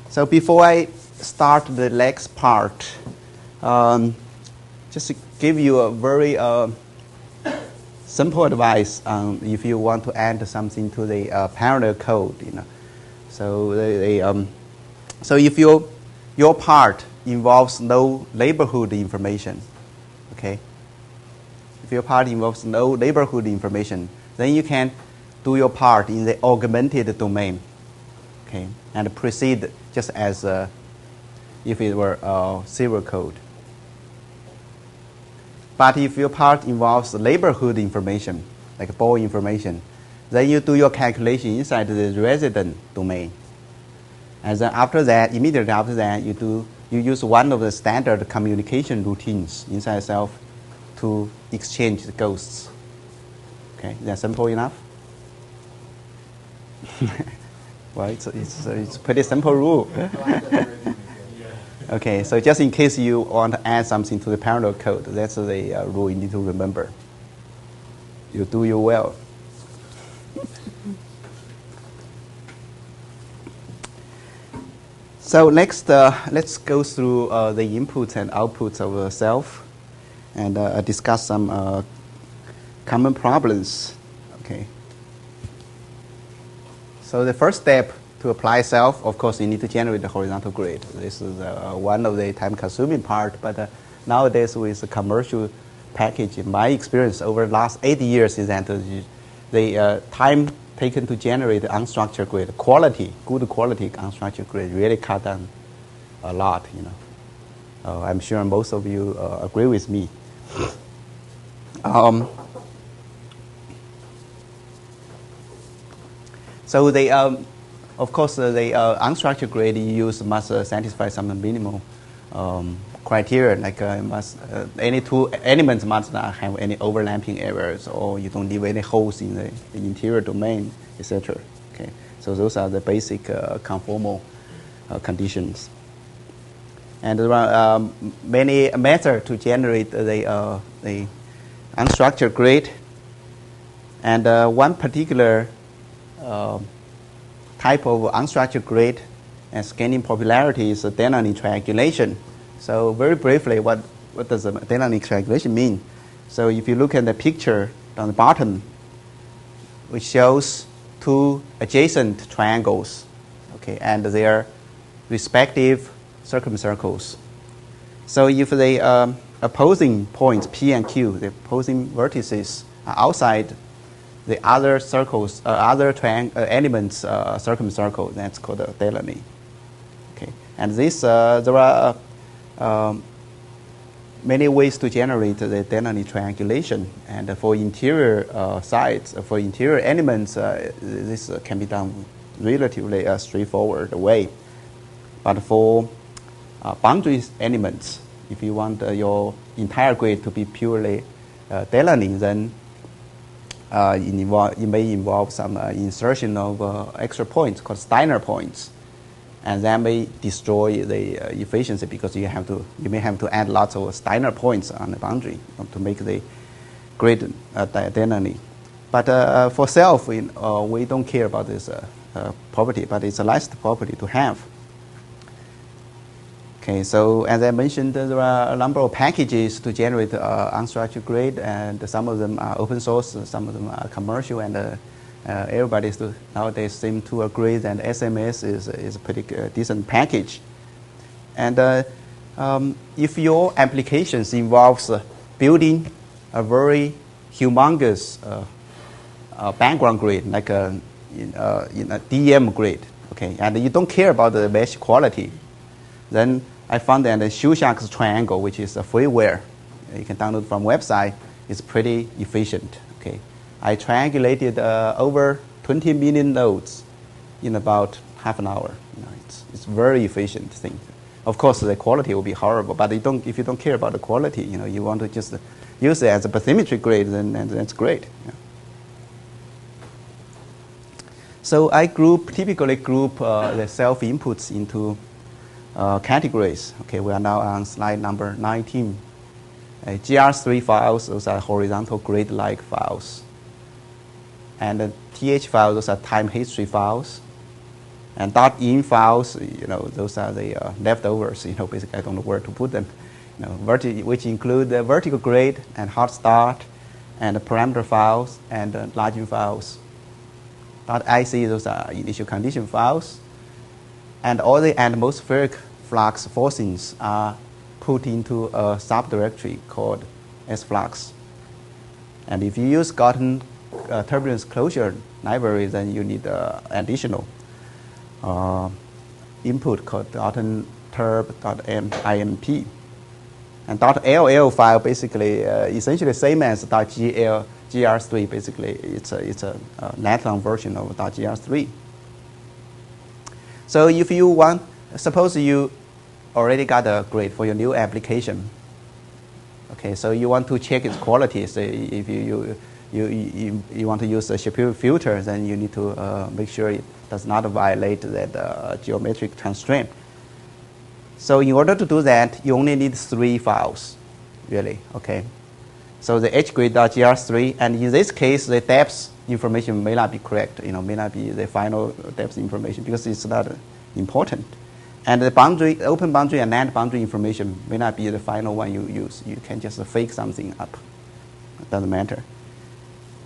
So before I start the next part, just to give you a very simple advice if you want to add something to the parallel code, So so if your part involves no neighborhood information, okay. If your part involves no neighborhood information, then you can do your part in the augmented domain, okay, and proceed just as if it were serial code. But if your part involves neighborhood information, like ball information, then you do your calculation inside the resident domain. And then after that, immediately after that, you use one of the standard communication routines inside self to exchange the ghosts. Okay, is that simple enough? Well, it's a pretty simple rule. Okay, so just in case you want to add something to the parallel code, that's the rule you need to remember. You do your well. So next, let's go through the inputs and outputs of a self and discuss some common problems. Okay. So the first step to apply self, of course, you need to generate the horizontal grid. This is one of the time-consuming part, but nowadays with the commercial package, in my experience over the last 8 years, is that the time taken to generate the unstructured grid, good quality unstructured grid, really cut down a lot. I'm sure most of you agree with me. So they, of course, the unstructured grid you use must satisfy some minimal criteria, like any two elements must not have any overlapping errors, or you don't leave any holes in the interior domain, etc. Okay, so those are the basic conformal conditions. And there are many methods to generate the unstructured grid, and one particular type of unstructured grid and gaining popularity is dynamic triangulation. So very briefly, what does the dynamic triangulation mean? So if you look at the picture on the bottom, which shows two adjacent triangles, okay, and their respective circumcircles. So if the opposing points P and Q, the opposing vertices, are outside the other circles, other elements circumcircle, that's called a dynamic. Okay, and this there are many ways to generate the dynamic triangulation, and for interior sides, for interior elements, this can be done relatively straightforward way. But for boundary elements, if you want your entire grid to be purely dynamic, then it may involve some insertion of extra points called Steiner points, and that may destroy the efficiency because you may have to add lots of Steiner points on the boundary to make the grid dynamic. But for self, we don't care about this property, but it's a nice property to have. Okay, so as I mentioned, there are a number of packages to generate unstructured grid, and some of them are open source, some of them are commercial, and everybody nowadays seem to agree that SMS is a pretty decent package. And if your applications involves building a very humongous background grid, like in a DM grid, okay, and you don't care about the mesh quality, then I found that the Shusak's triangle, which is a freeware, you can download from website, is pretty efficient. Okay, I triangulated over 20 million nodes in about half an hour. It's very efficient thing. Of course, the quality will be horrible, but if you don't care about the quality, you want to just use it as a bathymetry grid, then that's great. Yeah. So I typically group the self inputs into categories. Okay, we are now on slide number 19. GR3 files, those are horizontal grid-like files. And the TH files, those are time history files. And .in files, those are the leftovers. Basically I don't know where to put them. Which include the vertical grade and hot start, and the parameter files and login files. .ic, those are initial condition files. And all the atmospheric flux forcings are put into a subdirectory called sflux. And if you use Garten turbulence closure library, then you need additional input called .turb.imp. And .ll file basically essentially same as .gr3. Basically, it's a Natlong version of .gr3. So if you want, suppose you already got a grade for your new application. Okay, so you want to check its quality. So if you want to use a Shapiro filter, then you need to make sure it does not violate that geometric constraint. So in order to do that, you only need 3 files, really. Okay. So the hgrade.gr3, and in this case, the depth information may not be correct. May not be the final depth information because it's not important. And the boundary, open boundary and land boundary information may not be the final one you use. You can just fake something up. It doesn't matter.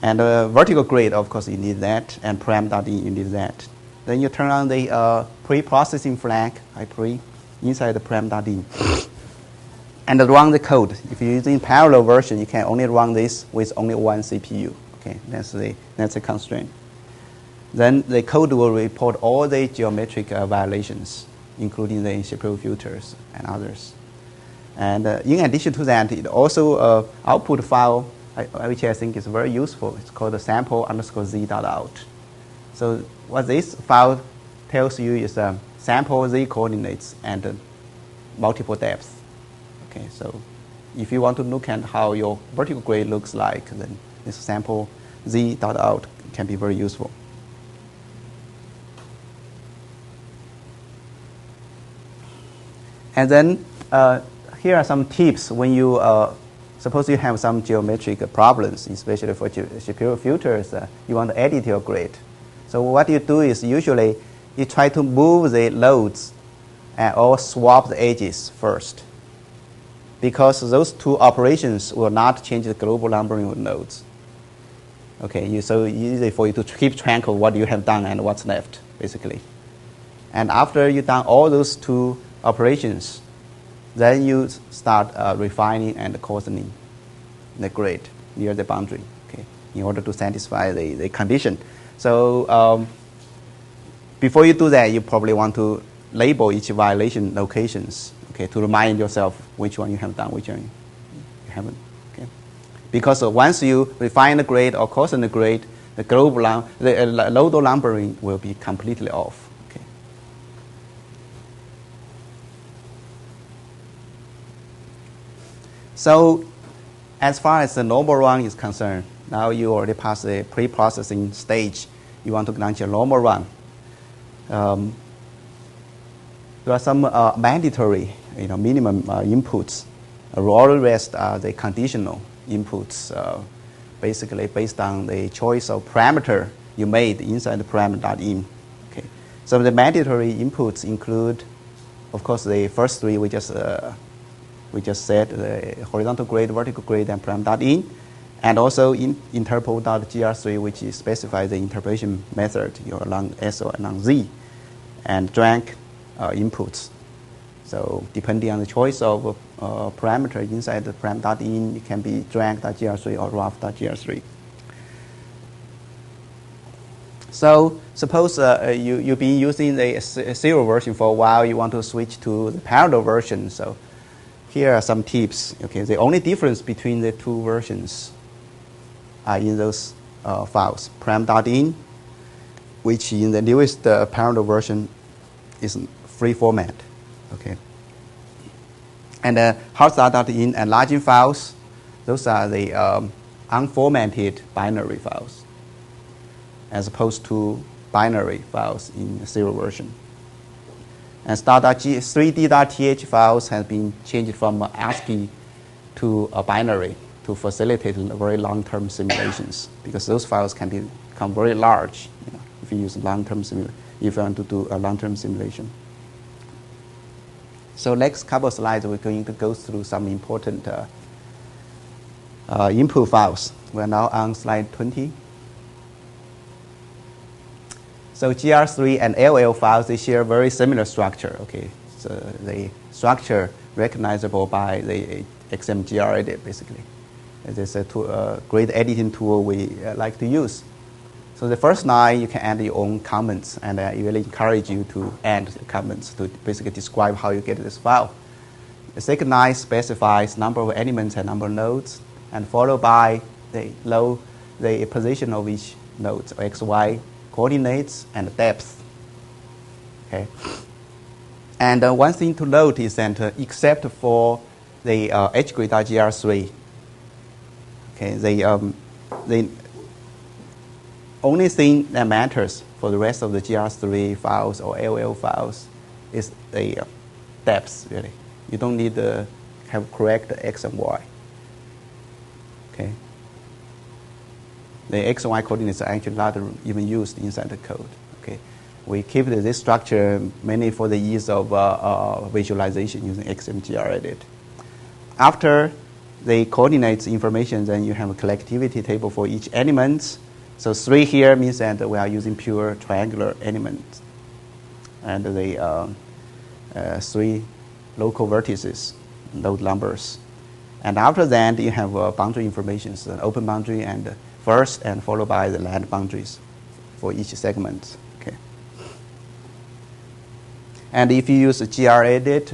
And vertical grade, of course, you need that, and param.in, you need that. Then you turn on the pre-processing flag, pre, inside the param.in, and run the code. If you're using parallel version, you can only run this with only one CPU. Okay, that's the constraint. Then the code will report all the geometric violations, including the Shapiro filters and others. And in addition to that, it also output file, which I think is very useful. It's called the sample_z.out. So what this file tells you is sample z coordinates and multiple depths. Okay, so if you want to look at how your vertical grade looks like, then this sample z.out can be very useful. And then here are some tips when you suppose you have some geometric problems, especially for Shapiro filters. You want to edit your grade. So what you do is usually you try to move the loads or swap the edges first, because those two operations will not change the global numbering of nodes. Okay, so easy for you to keep track of what you have done and what's left, basically. And after you've done all those two operations, then you start refining and coarsening the grade near the boundary, okay, in order to satisfy the condition. So before you do that, you probably want to label each violation locations, okay, to remind yourself which one you have done, which one you haven't. Okay, because once you refine the grade or coarsen the grade, the global load numbering will be completely off. Okay. So, as far as the normal run is concerned, now you already passed the pre-processing stage. You want to launch a normal run. There are some mandatory, minimum inputs. All the rest are the conditional inputs, basically based on the choice of parameter you made inside the parameter.in. Okay. So the mandatory inputs include, of course, the first 3 we just said, the horizontal grade, vertical grade, and parameter.in, and also interpol.gr3, which specifies the interpolation method, along S or along Z, and drag inputs. So depending on the choice of parameter inside the param.in, it can be drag.gr3 or rough.gr3. So suppose you've been using the serial version for a while, you want to switch to the parallel version. So here are some tips. Okay, the only difference between the two versions are in those files. Param.in, which in the newest parallel version is free format. Okay. And hotstart.in and login files, those are the unformatted binary files, as opposed to binary files in the serial version. And star.3d.th files have been changed from ASCII to a binary to facilitate very long-term simulations, because those files can become very large. If if you use long-term if you want to do a long-term simulation. So next couple of slides, we're going to go through some important input files. We're now on slide 20. So GR3 and LL files, they share very similar structure. Okay, so the structure recognizable by the XMGR edit, basically. This is a great editing tool we like to use. So the first line, you can add your own comments, and I really encourage you to add comments to basically describe how you get this file. The second line specifies number of elements and number of nodes, and followed by the position of each node, so x, y coordinates and depth. Okay. And one thing to note is that except for the hgrid.gr3, okay, the only thing that matters for the rest of the GR3 files or LL files is the depth, really. You don't need to have correct x and y. Okay. The x and y coordinates are actually not even used inside the code. Okay. We keep this structure mainly for the ease of visualization using XMGR edit. After the coordinates information, then you have a collectivity table for each element. So 3 here means that we are using pure triangular elements. And the 3 local vertices, node numbers. And after that, you have boundary information, so an open boundary and first, and followed by the land boundaries for each segment. Okay. And if you use GR edit,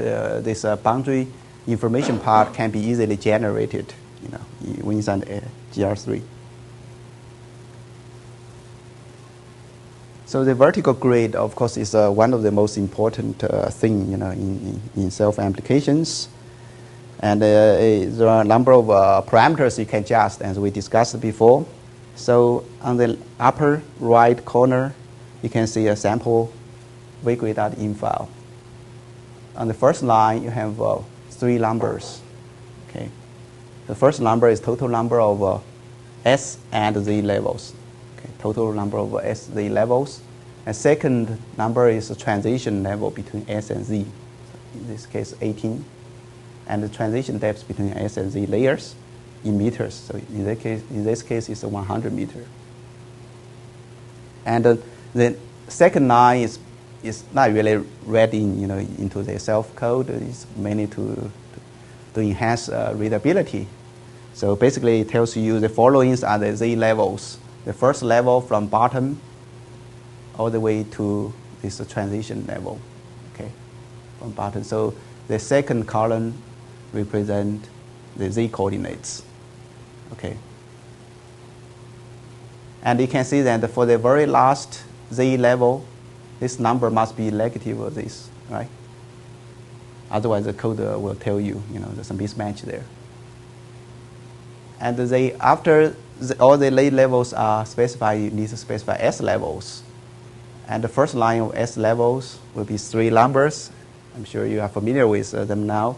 this boundary information part can be easily generated, inside GR3. So the vertical grid, of course, is one of the most important thing, in self-applications. And there are a number of parameters you can adjust, as we discussed before. So on the upper right corner, you can see a sample vgrid.in file. On the first line, you have 3 numbers. Okay, the first number is total number of S and Z levels. Okay, total number of S, Z levels. And second number is the transition level between S and Z. So in this case, 18. And the transition depth between S and Z layers in meters. So in this case, it's 100 meters. And the second line is not really read in, into the self code. It's mainly to enhance readability. So basically, it tells you the following are the Z levels. The first level from bottom all the way to this transition level, okay, from bottom. So the second column represent the Z coordinates, okay. And you can see that for the very last Z level, this number must be negative of this, right? Otherwise, the code will tell you, there's a mismatch there. And after all the late levels are specified, you need to specify S levels. And the first line of S levels will be 3 numbers. I'm sure you are familiar with them now.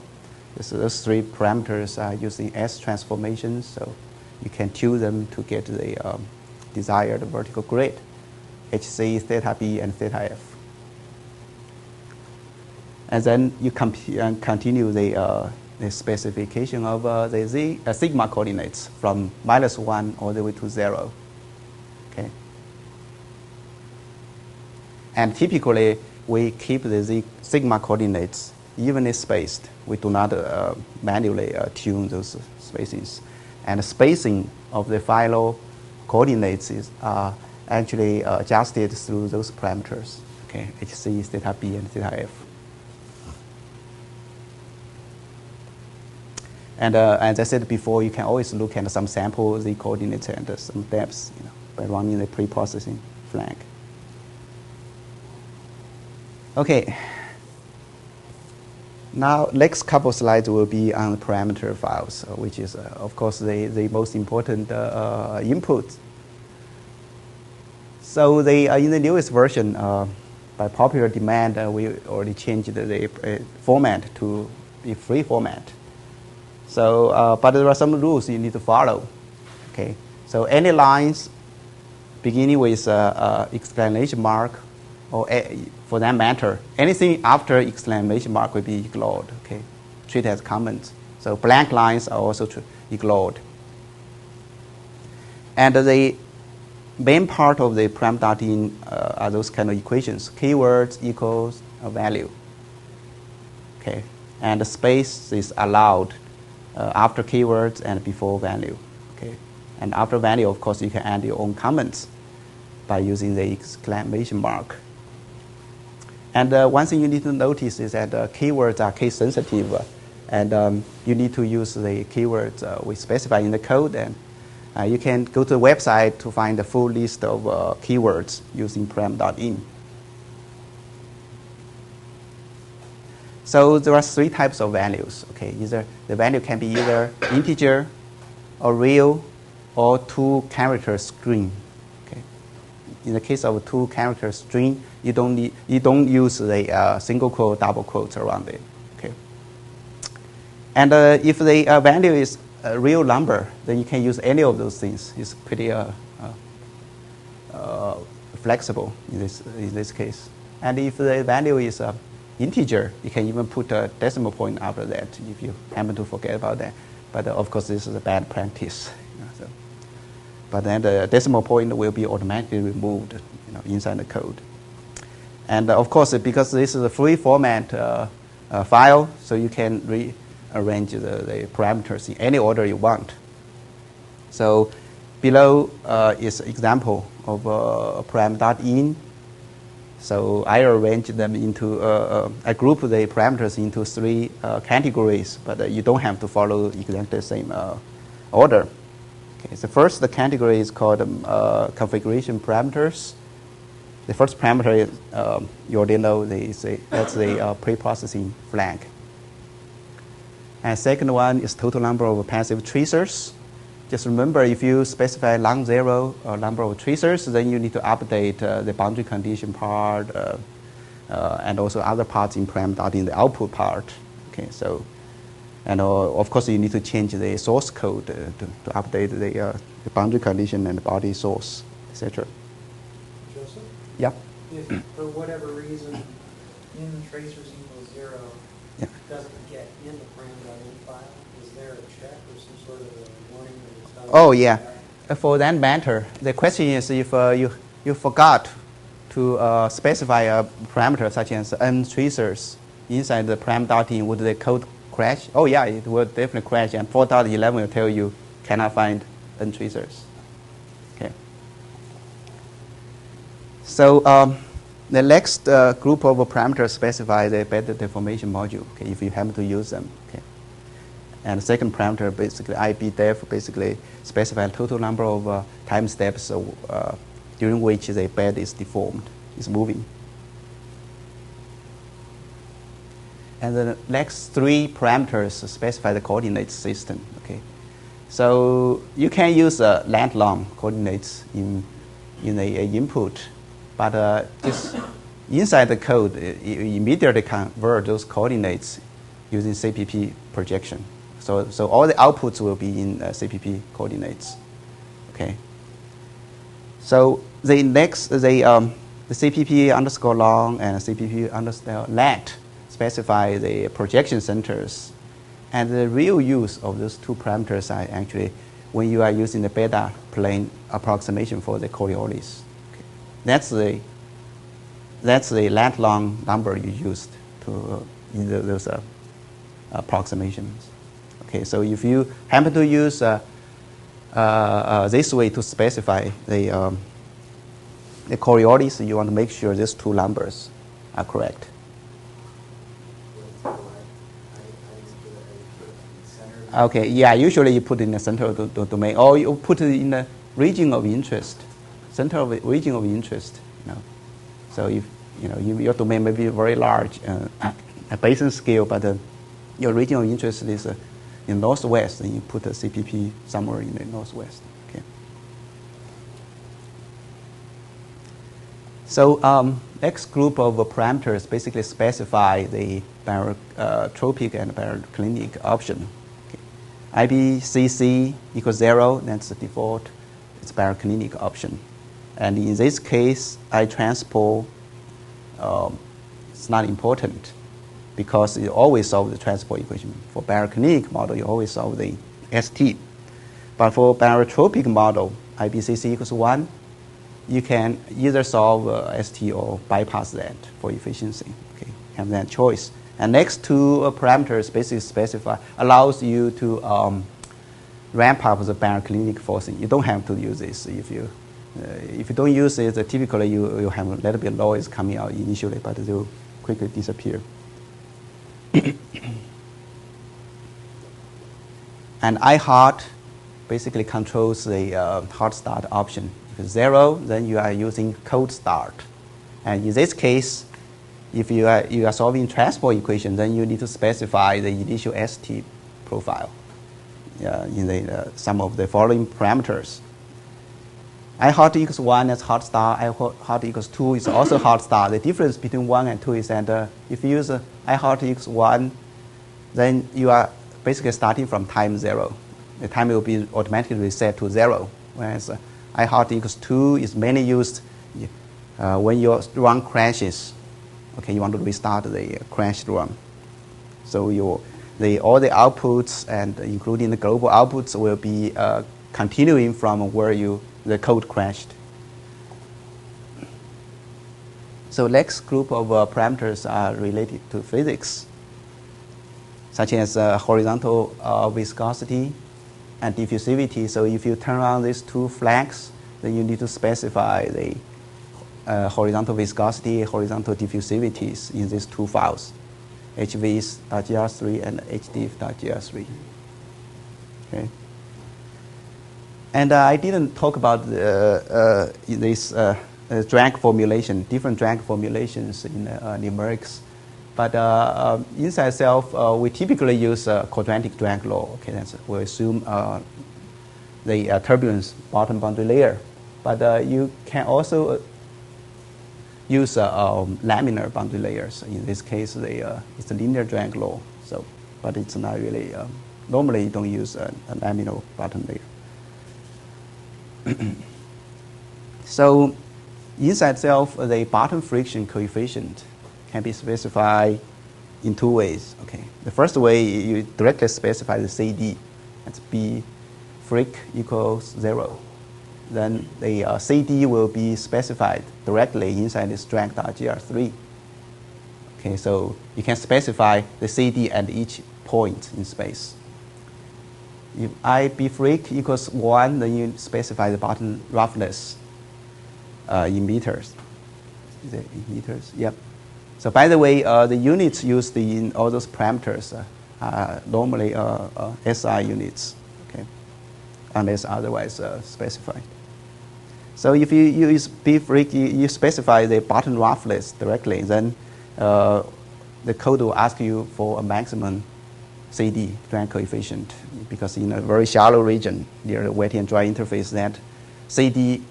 Those 3 parameters are using S transformations, so you can tune them to get the desired vertical grid, HC, theta B, and theta F. And then you continue the specification of the sigma coordinates from -1 all the way to 0. Okay. And typically, we keep the sigma coordinates evenly spaced. We do not manually tune those spaces. And the spacing of the final coordinates is actually adjusted through those parameters. Okay, HC, theta B, and theta F. And as I said before, you can always look at some sample Z coordinates and some depths, by running the pre-processing flag. Okay. Now, next couple slides will be on the parameter files, which is, of course, the most important input. So in the newest version, by popular demand, we already changed the format to be free format. So, but there are some rules you need to follow. Okay. So any lines beginning with exclamation mark, or for that matter, anything after exclamation mark will be ignored. Okay, treat as comments. So blank lines are also ignored. And the main part of the param.in are those kind of equations. Keywords equals a value. Okay, and the space is allowed after keywords and before value. Okay, and after value, of course, you can add your own comments by using the exclamation mark. And one thing you need to notice is that keywords are case sensitive, and you need to use the keywords we specify in the code. And you can go to the website to find the full list of keywords using param.in. So there are three types of values. Okay, either the value can be either integer, or real, or two-character string. Okay, in the case of a two-character string, you don't use the single quote, double quotes around it. Okay, and if the value is a real number, then you can use any of those things. It's pretty flexible in this case. And if the value is integer, you can even put a decimal point after that if you happen to forget about that. But of course, this is a bad practice. But then the decimal point will be automatically removed, inside the code. And of course, because this is a free format file, so you can rearrange the parameters in any order you want. So below is example of param.in. So I arrange them into, I group the parameters into three categories, but you don't have to follow exactly the same order. Okay, so first the category is called configuration parameters. The first parameter is, you already know, that's the pre-processing flag. And second one is total number of passive tracers. Just remember, if you specify long zero or number of tracers, then you need to update the boundary condition part and also other parts in param.in the output part. Okay, so, and of course you need to change the source code to update the boundary condition and the body source, etc. Joseph? Yeah. If for whatever reason in tracers equals 0 doesn't get in the param.in file, is there a check or some sort of a warning that it's done? Oh yeah. For that matter, the question is if you forgot to specify a parameter such as n tracers inside the param.in, would the code crash? Oh yeah, it will definitely crash, and 4.11 will tell you cannot find n tracers. Okay. So the next group of parameters specify the bed deformation module, okay, if you happen to use them. Okay. And the second parameter, basically IBDef, basically specifies total number of time steps during which the bed is deformed, is moving. And the next three parameters specify the coordinate system. Okay, so you can use lat long coordinates in the input, but just inside the code, you immediately convert those coordinates using CPP projection. So all the outputs will be in CPP coordinates. Okay. So the next, the CPP underscore long and CPP underscore lat specify the projection centers. And the real use of those two parameters are actually when you are using the beta plane approximation for the Coriolis. Okay. That's the lat long number you used to in those approximations. Okay, so if you happen to use this way to specify the Coriolis, you want to make sure these two numbers are correct. Okay, yeah, usually you put in the center of the domain, or you put it in the region of interest, center of the region of interest. So if your domain may be very large, a Bayesian scale, but your region of interest is in northwest, and you put a CPP somewhere in the northwest. Okay. So next group of parameters basically specify the barotropic and baroclinic option. IBCC equals 0, that's the default. It's baroclinic option. And in this case, I transpose, it's not important because you always solve the transport equation. For barocanonic model, you always solve the ST. But for barotropic model, IBCC equals 1, you can either solve ST or bypass that for efficiency. Okay, have that choice. And next two parameters basically allows you to ramp up the barocanonic forcing. You don't have to use this. If you don't use it, typically you have a little bit of noise coming out initially, but it will quickly disappear. And iHeart basically controls the hot start option. If it's 0, then you are using cold start. And in this case, if you are solving transport equation, then you need to specify the initial ST profile in the some of the following parameters. iHeart equals 1 is hot start, iHeart equals 2 is also hot start. The difference between 1 and 2 is that if you use iHeart equals 1, then you are basically starting from time 0. The time will be automatically reset to 0, whereas iHeart equals 2 is mainly used when your run crashes. Okay, you want to restart the crashed run. So all the outputs, and including the global outputs, will be continuing from where the code crashed. So next group of parameters are related to physics, such as horizontal viscosity and diffusivity. So if you turn on these two flags, then you need to specify the horizontal viscosity, horizontal diffusivities in these two files, hvs.gr3 and hdif.gr3. Okay. And I didn't talk about this drag formulation, different drag formulations in numerics. But inside itself, we typically use quadratic drag law. Okay, we assume the turbulence bottom boundary layer. But you can also use laminar boundary layers. In this case, it's a linear drag law. So, but it's not really. Normally, you don't use a laminar bottom layer. So, inside itself, the bottom friction coefficient can be specified in two ways. Okay, the first way, you directly specify the CD. That's B fric equals 0. Then the CD will be specified directly inside this drag.gr3. Okay, so you can specify the CD at each point in space. If IB fric equals 1, then you specify the bottom roughness in meters. Is it in meters? Yep. So by the way, the units used in all those parameters are normally SI units, okay, unless otherwise specified. So if you use B fric, you specify the bottom roughness directly, then the code will ask you for a maximum CD, drag coefficient, because in a very shallow region near the wet and dry interface, that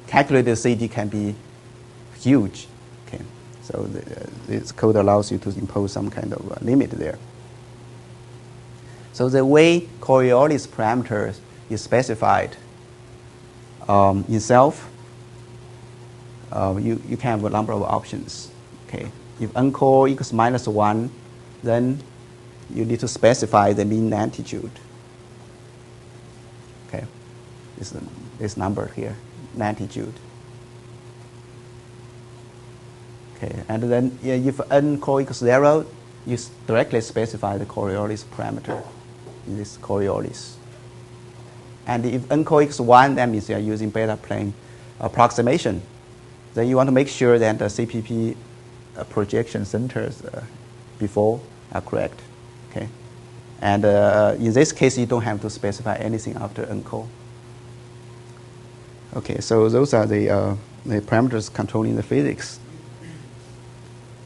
calculated CD can be huge. Okay, so this code allows you to impose some kind of limit there. So the way Coriolis parameter is specified itself, you can have a number of options. Okay, if uncore equals -1, then you need to specify the mean latitude. Okay, this number here, latitude. Okay, and then if uncore equals 0, you directly specify the Coriolis parameter in this Coriolis. And if uncore equals 1, that means you are using beta plane approximation. Then you want to make sure that the CPP projection centers before are correct. Okay, and in this case, you don't have to specify anything after uncore. Okay, so those are the parameters controlling the physics.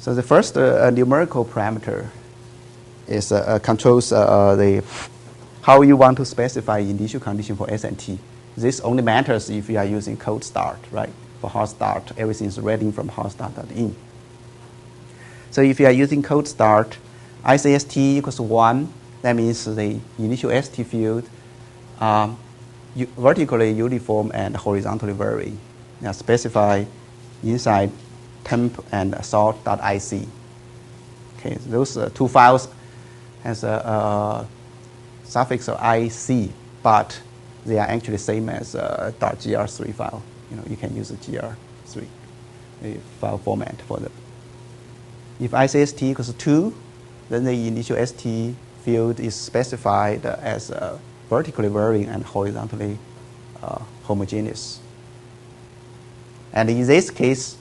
So the first numerical parameter is controls how you want to specify initial condition for SNT. This only matters if you are using cold start, right? For hot start, everything is ready from hot start.in. So if you are using cold start, ICST equals 1, that means the initial ST field vertically uniform and horizontally varying. specified inside temp and sort.ic. Okay, those two files has a suffix of IC, but they are actually same as .gr3 file. You can use a gr3 file format for them. If I say st equals 2, then the initial st field is specified as vertically varying and horizontally homogeneous. And in this case,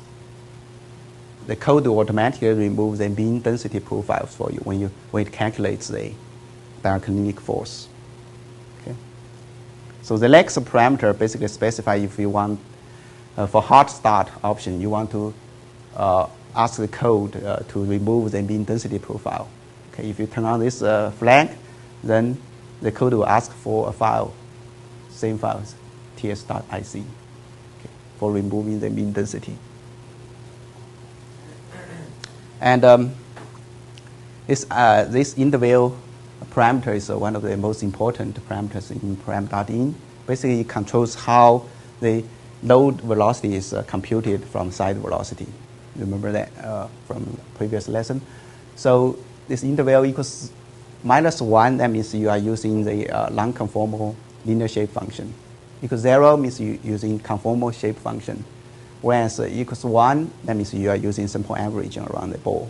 the code will automatically remove the mean density profiles for you when it calculates the biokinetic force. Okay. So the next parameter basically specifies if you want, for hard start option, you want to ask the code to remove the mean density profile. Okay. If you turn on this flag, then the code will ask for a file, same file, ts.ic, okay, for removing the mean density. And this interval parameter is one of the most important parameters in param.in. Basically, it controls how the load velocity is computed from side velocity. Remember that from previous lesson? So this interval equals -1, that means you are using the non-conformal linear shape function. Equals 0 means you're using conformal shape function. Whereas equals 1, that means you are using simple averaging around the ball.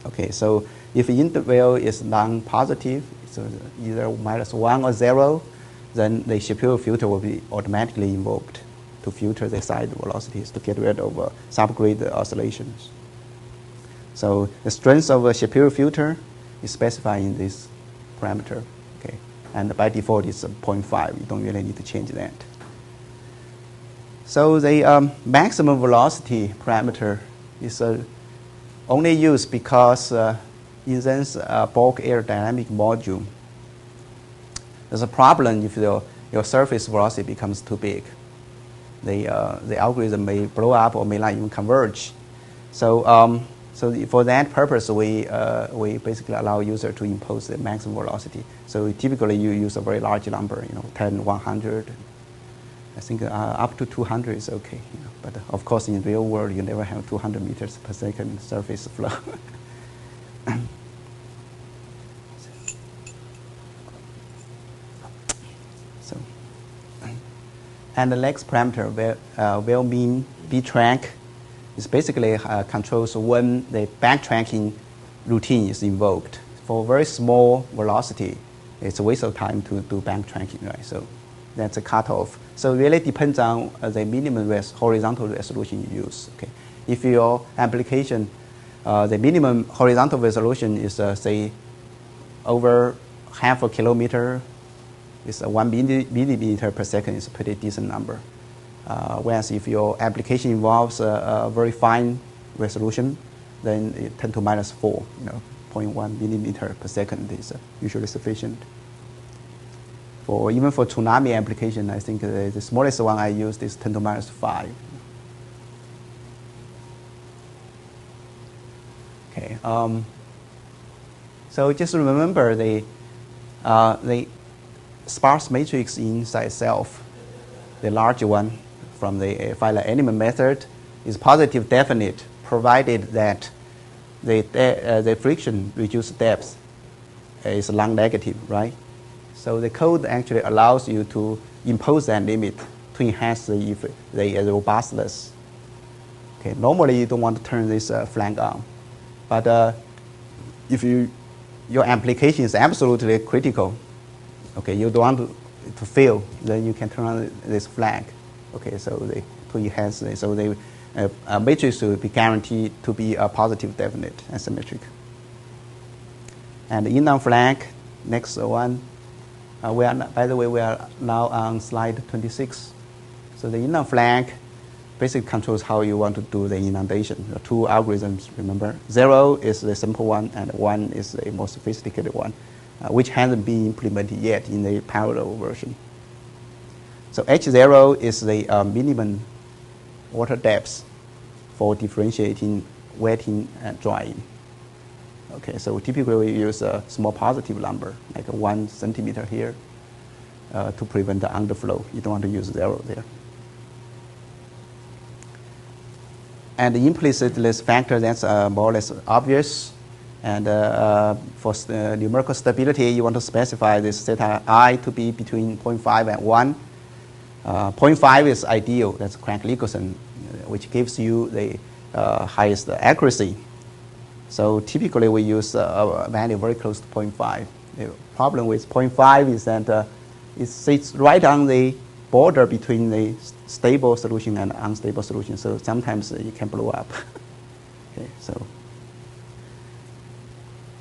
Okay, so if the interval is non-positive, so either -1 or 0, then the Shapiro filter will be automatically invoked to filter the side velocities to get rid of subgrid oscillations. So the strength of a Shapiro filter is specified in this parameter. Okay, and by default it's 0.5. You don't really need to change that. So the maximum velocity parameter is only used because in this bulk aerodynamic module, there's a problem if your surface velocity becomes too big. The algorithm may blow up or may not even converge. So, for that purpose, we basically allow user to impose the maximum velocity. So typically you use a very large number, 10, 100. I think up to 200 is okay. But of course, in the real world, you never have 200 meters per second surface flow. So, and the next parameter, will mean btrack, is basically controls when the backtracking routine is invoked. For very small velocity, it's a waste of time to do backtracking, right? So that's a cutoff. So it really depends on the minimum horizontal resolution you use. Okay, if your application, the minimum horizontal resolution is say over half a kilometer, is 1 millimeter per second, is a pretty decent number. Whereas if your application involves a very fine resolution, then it 10 to -4, 0.1 millimeter per second is usually sufficient. Even for tsunami application, I think the smallest one I used is 10 to -5. Okay. So just remember the sparse matrix inside itself, the large one from the finite element method, is positive definite, provided that the friction reduced depth is non-negative, right? So the code actually allows you to impose that limit to enhance the robustness. Okay, normally you don't want to turn this flag on, but if your application is absolutely critical, okay, you don't want to fail, then you can turn on this flag. Okay, so to enhance it, so the matrix will be guaranteed to be a positive definite and symmetric. And the inline flag, next one. By the way, we are now on slide 26. So the inline flag basically controls how you want to do the inundation. The two algorithms, remember. 0 is the simple one, and 1 is the more sophisticated one, which hasn't been implemented yet in the parallel version. So H0 is the minimum water depth for differentiating wetting and drying. Okay, so typically we use a small positive number, like 1 centimeter here, to prevent the underflow. You don't want to use 0 there. And the implicit list factor, that's more or less obvious. And for numerical stability, you want to specify this theta I to be between 0.5 and 1. 0.5 is ideal. That's Crank-Nicholson, which gives you the highest accuracy. So typically we use a value very close to 0.5. The problem with 0.5 is that it sits right on the border between the stable solution and unstable solution. So sometimes it can blow up. Okay,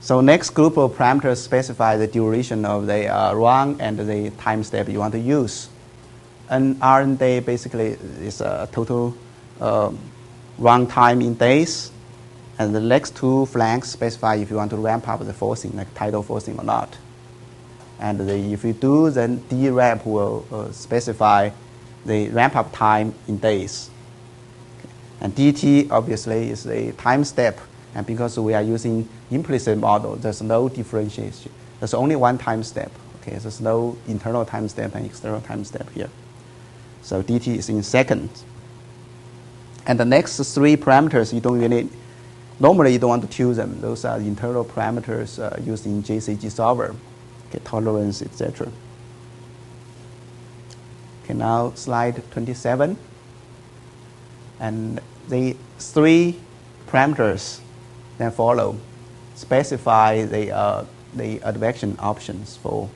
so next group of parameters specify the duration of the run and the time step you want to use. And R&D basically is a total run time in days. And the next two flags specify if you want to ramp up the forcing, like tidal forcing or not. And if you do, then D-ramp will specify the ramp-up time in days. Okay. And DT, obviously, is the time step. And because we are using implicit model, there's no differentiation. There's only one time step. Okay, there's no internal time step and external time step here. So DT is in seconds. And the next three parameters, you don't really, normally you don't want to choose them. Those are internal parameters used in JCG solver, okay, tolerance, etc. Okay, now slide 27. And the three parameters that follow specify the advection options for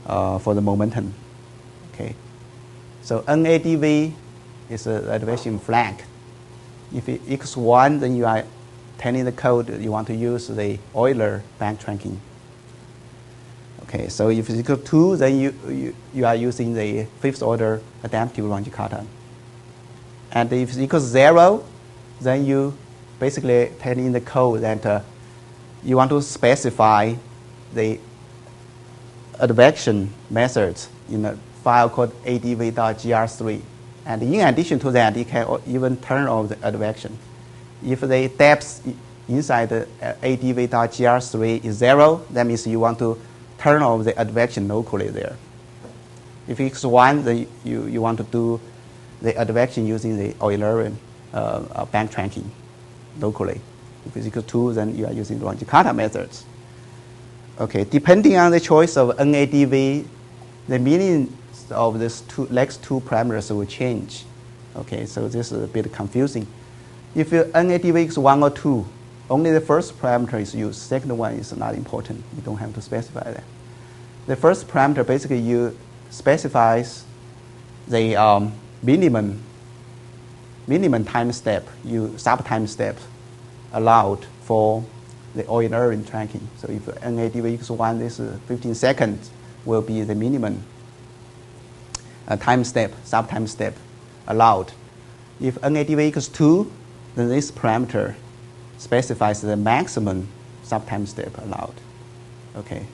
the momentum. Okay, so NADV is an advection flag. If it equals 1, then you are telling the code you want to use the Euler backtracking. Okay, so if it's equal to 2, then you are using the fifth order adaptive Runge-Kutta. And if it's equals 0, then you basically tell in the code that you want to specify the advection methods in a file called adv.gr3. And in addition to that, you can even turn off the advection. If the depth inside the adv.gr3 is 0, that means you want to turn off the advection locally there. If it's 1, then you want to do the advection using the Eulerian backtracking locally. If it's equal to 2, then you are using the Runge-Kutta methods. Okay, depending on the choice of NADV, the meaning of these next two parameters will change. Okay, so this is a bit confusing. If your NADV is 1 or 2, only the first parameter is used. Second one is not important. You don't have to specify that. The first parameter basically you specifies the minimum time step, sub-time step allowed for the Eulerian tracking. So if NADV equals 1, this 15 seconds will be the minimum time step, sub-time step allowed. If NADV equals 2, then this parameter specifies the maximum sub-time step allowed. Okay,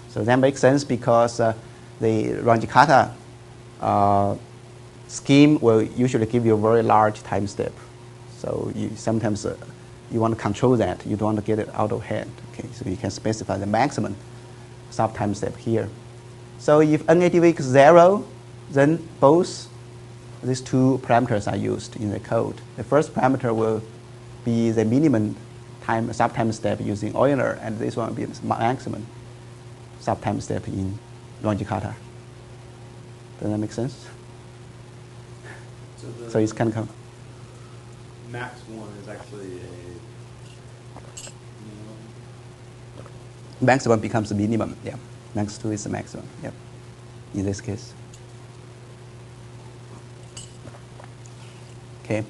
so that makes sense because the Runge-Kutta scheme will usually give you a very large time step. So you sometimes you want to control that. You don't want to get it out of hand. Okay, so you can specify the maximum sub-time step here. So if NADV equals 0, then both these two parameters are used in the code. The first parameter will be the minimum sub-time step using Euler, and this one will be the maximum sub-time step in Runge-Kutta. Does that make sense? So it's kind of max 1 is actually a maximum becomes the minimum. Yeah, max 2 is the maximum. Yep, in this case. Okay.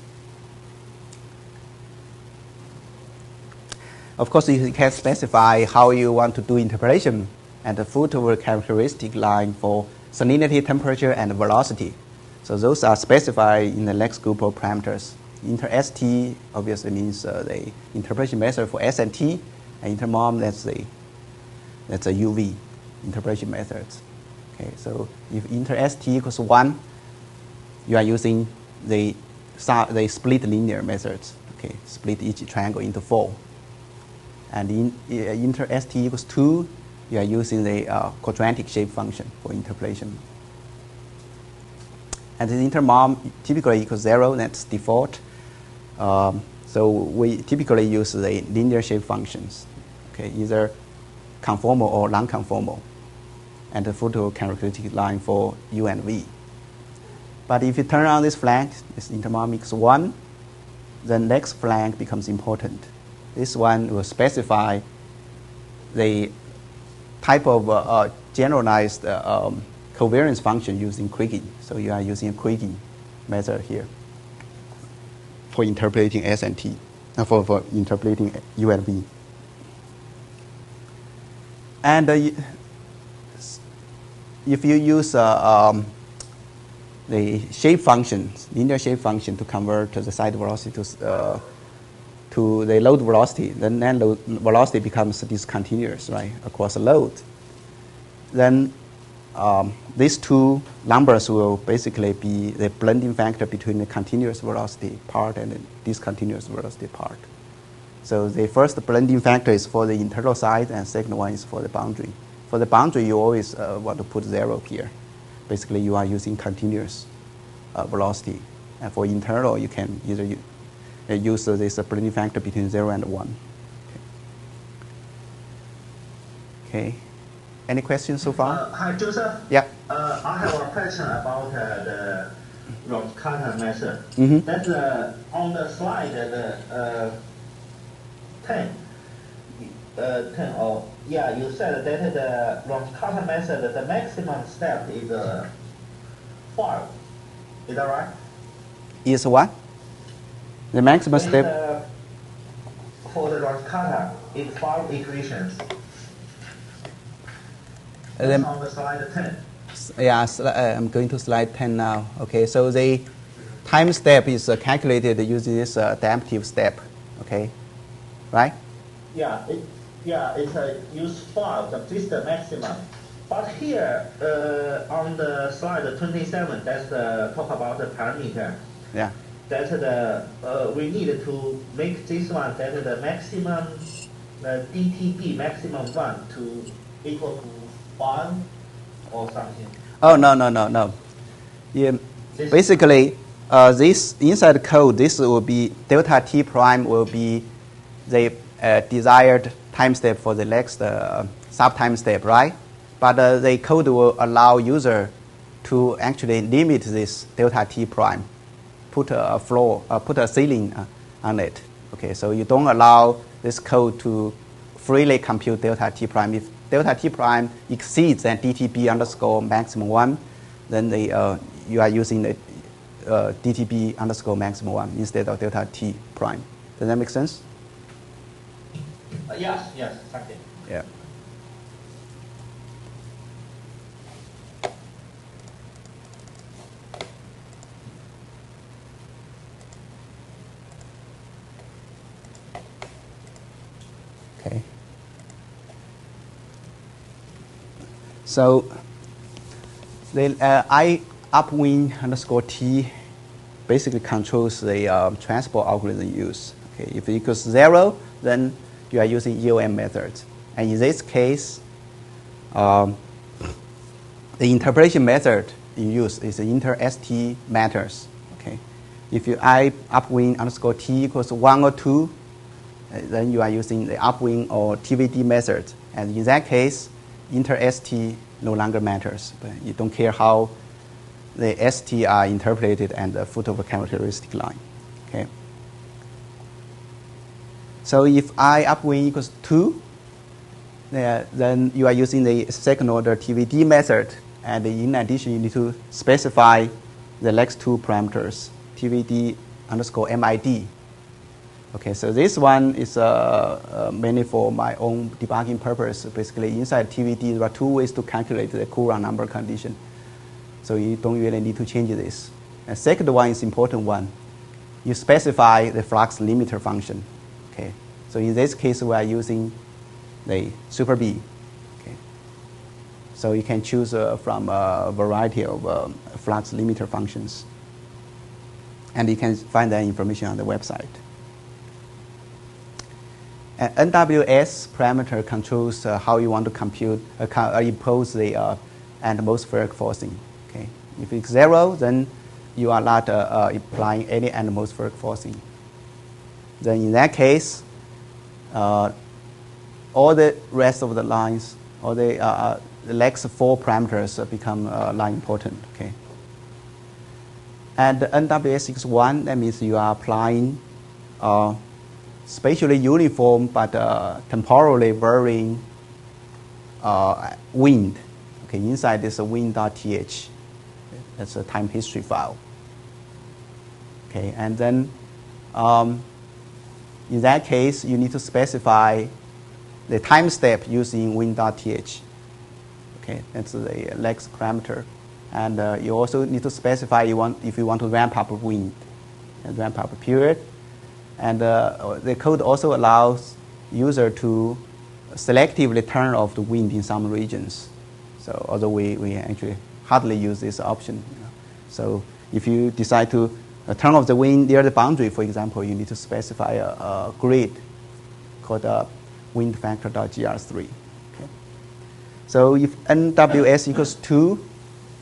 Of course, you can specify how you want to do interpolation and the footwork characteristic line for salinity, temperature, and velocity. So those are specified in the next group of parameters. Inter-ST obviously means the interpolation method for S and T, and intermom, that's a UV interpolation methods. Okay, so if inter-ST equals 1, you are using the split linear methods. Okay, split each triangle into 4. And in inter-ST equals 2, you are using the quadratic shape function for interpolation. And the intermom typically equals 0, that's default. So we typically use the linear shape functions, okay, either conformal or non-conformal, and the photo characteristic line for U and V. But if you turn on this flag, this intermix 1, the next flag becomes important. This one will specify the type of generalized covariance function using Kriging. So you are using a Kriging method here for interpolating S and T, for interpolating U and V. And if you use the shape function, linear shape function, to convert the side velocity to the load velocity, then load velocity becomes discontinuous, right, across the load. Then these two numbers will basically be the blending factor between the continuous velocity part and the discontinuous velocity part. So the first blending factor is for the internal side, and second one is for the boundary. For the boundary, you always want to put 0 here. Basically, you are using continuous velocity. And for internal, you can either use this blending factor between 0 and 1. Okay. Any questions so far? Hi, Joseph. Yeah. I have a question about the Ross-Carter method. Mm-hmm. That's on the slide, the 10. You said that the Ross-Carter method, the maximum step is 5. Is that right? Is what? The maximum step? For the Ross-Carter, it's 5 equations. On the slide 10. Yeah, I'm going to slide 10 now. Okay, so the time step is calculated using this adaptive step. Okay, right? It's a use 5, this is the maximum. But here on the slide 27, that's talk about the parameter. Yeah. That we need to make this one that the maximum DTB maximum 1 to equal to 1 or something. Oh, no. Yeah, basically, this inside code, this will be delta T prime will be the desired time step for the next sub time step, right? But the code will allow user to actually limit this delta T prime, put a floor, put a ceiling on it. Okay, so you don't allow this code to freely compute delta T prime. If delta T prime exceeds then DTB underscore maximum 1, then you are using the DTB underscore maximum 1 instead of delta T prime. Does that make sense? Yes, thank you. Yeah. Okay. So the I upwind underscore T basically controls the transport algorithm use. Okay, if it equals 0, then you are using EOM methods. And in this case, the interpolation method you use is inter-ST matters. Okay, if you I upwind underscore T equals 1 or 2, then you are using the upwind or TVD method. And in that case, inter-ST no longer matters. But you don't care how the ST are interpreted and the foot of a characteristic line. Okay. So if I upwind equals 2, then you are using the second order TVD method. And in addition, you need to specify the next two parameters, TVD underscore MID. Okay, so this one is mainly for my own debugging purpose. Basically, inside TVD, there are two ways to calculate the Coulomb number condition. So you don't really need to change this. And second one is important one. You specify the flux limiter function. Okay, so in this case, we are using the super B. Okay, so you can choose from a variety of flux limiter functions, and you can find that information on the website. And NWS parameter controls how you want to compute, impose the atmospheric forcing. Okay, if it's 0, then you are not applying any atmospheric forcing. then in that case, all the rest of the lines, all the next 4 parameters become line important. Okay. And the NWS equals 1, that means you are applying spatially uniform but temporally varying wind. Okay, inside this wind.th. That's a time history file. Okay, and then in that case, you need to specify the time step using wind.th. Okay, that's the next parameter. And you also need to specify if you want to ramp up wind and ramp up a period. And the code also allows user to selectively turn off the wind in some regions. So although we actually hardly use this option. So if you decide to turn off the wind near the boundary, for example, you need to specify a grid called wind factor.gr3. Okay. So if NWS equals 2,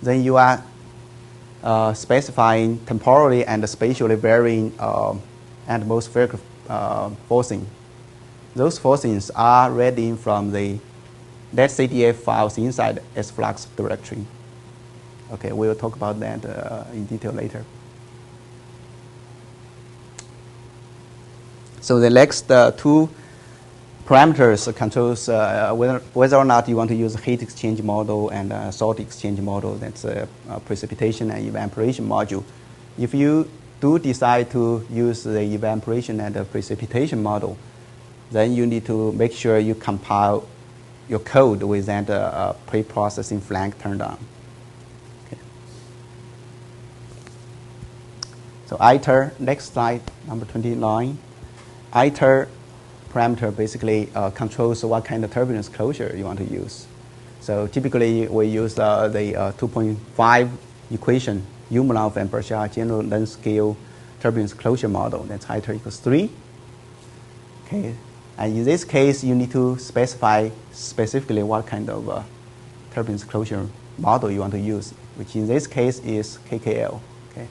then you are specifying temporally and spatially varying atmospheric forcing. Those forcings are read in from the .cdf files inside sflux directory. Okay, we'll talk about that in detail later. So the next 2 parameters controls whether or not you want to use a heat exchange model and salt exchange model. That's a precipitation and evaporation module. If you do decide to use the evaporation and the precipitation model, then you need to make sure you compile your code with that pre-processing flag turned on. Okay. So iter, next slide, number 29. Iter parameter basically controls what kind of turbulence closure you want to use. So typically we use the 2.5 equation, Umlauf and Burchard general length scale turbulence closure model. That's iter equals 3. Okay. And in this case, you need to specify specifically what kind of turbulence closure model you want to use, which in this case is KKL. Okay.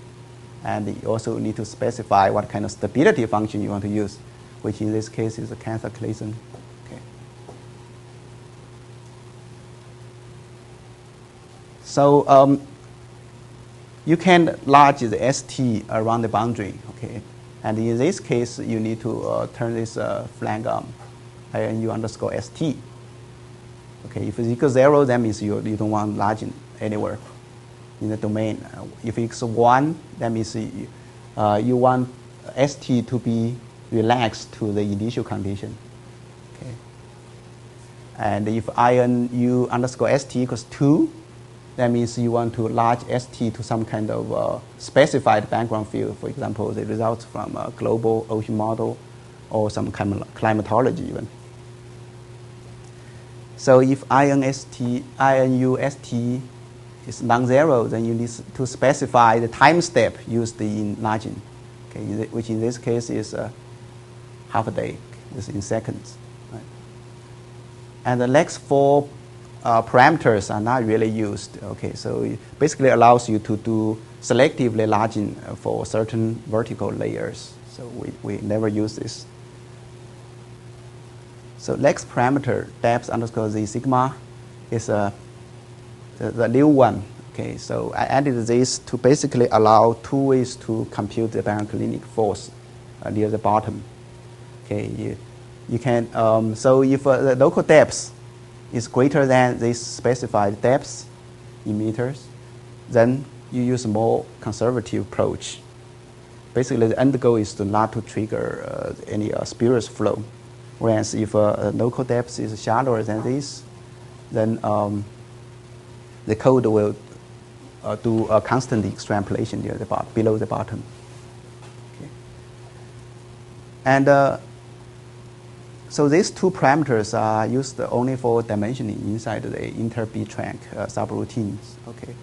And you also need to specify what kind of stability function you want to use, which in this case is a Cantor-Claisen. Okay. So you can enlarge the ST around the boundary. Okay. And in this case, you need to turn this flag on, INU underscore ST. Okay, if it's equals 0, that means you don't want margin anywhere in the domain. If it's 1, that means you want ST to be relaxed to the initial condition. Okay. And if INU underscore ST equals 2, that means you want to enlarge ST to some kind of specified background field, for example, the results from a global ocean model or some climatology even. So if INU ST is non-zero, then you need to specify the time step used in enlarging, okay, which in this case is half a day. This is in seconds. Right? And the next 4 parameters are not really used. Okay, so it basically allows you to do selective enlarging for certain vertical layers. So we never use this. So next parameter, depth underscore z sigma, is the new one. Okay, so I added this to basically allow 2 ways to compute the baroclinic force near the bottom. Okay, you can, so if the local depth is greater than this specified depth in meters, then you use a more conservative approach. Basically, the end goal is to not to trigger any spurious flow. Whereas if local depth is shallower than this, then the code will do a constant extrapolation near the below the bottom. Okay. And so these 2 parameters are used only for dimensioning inside the inter-B-track subroutines. Okay.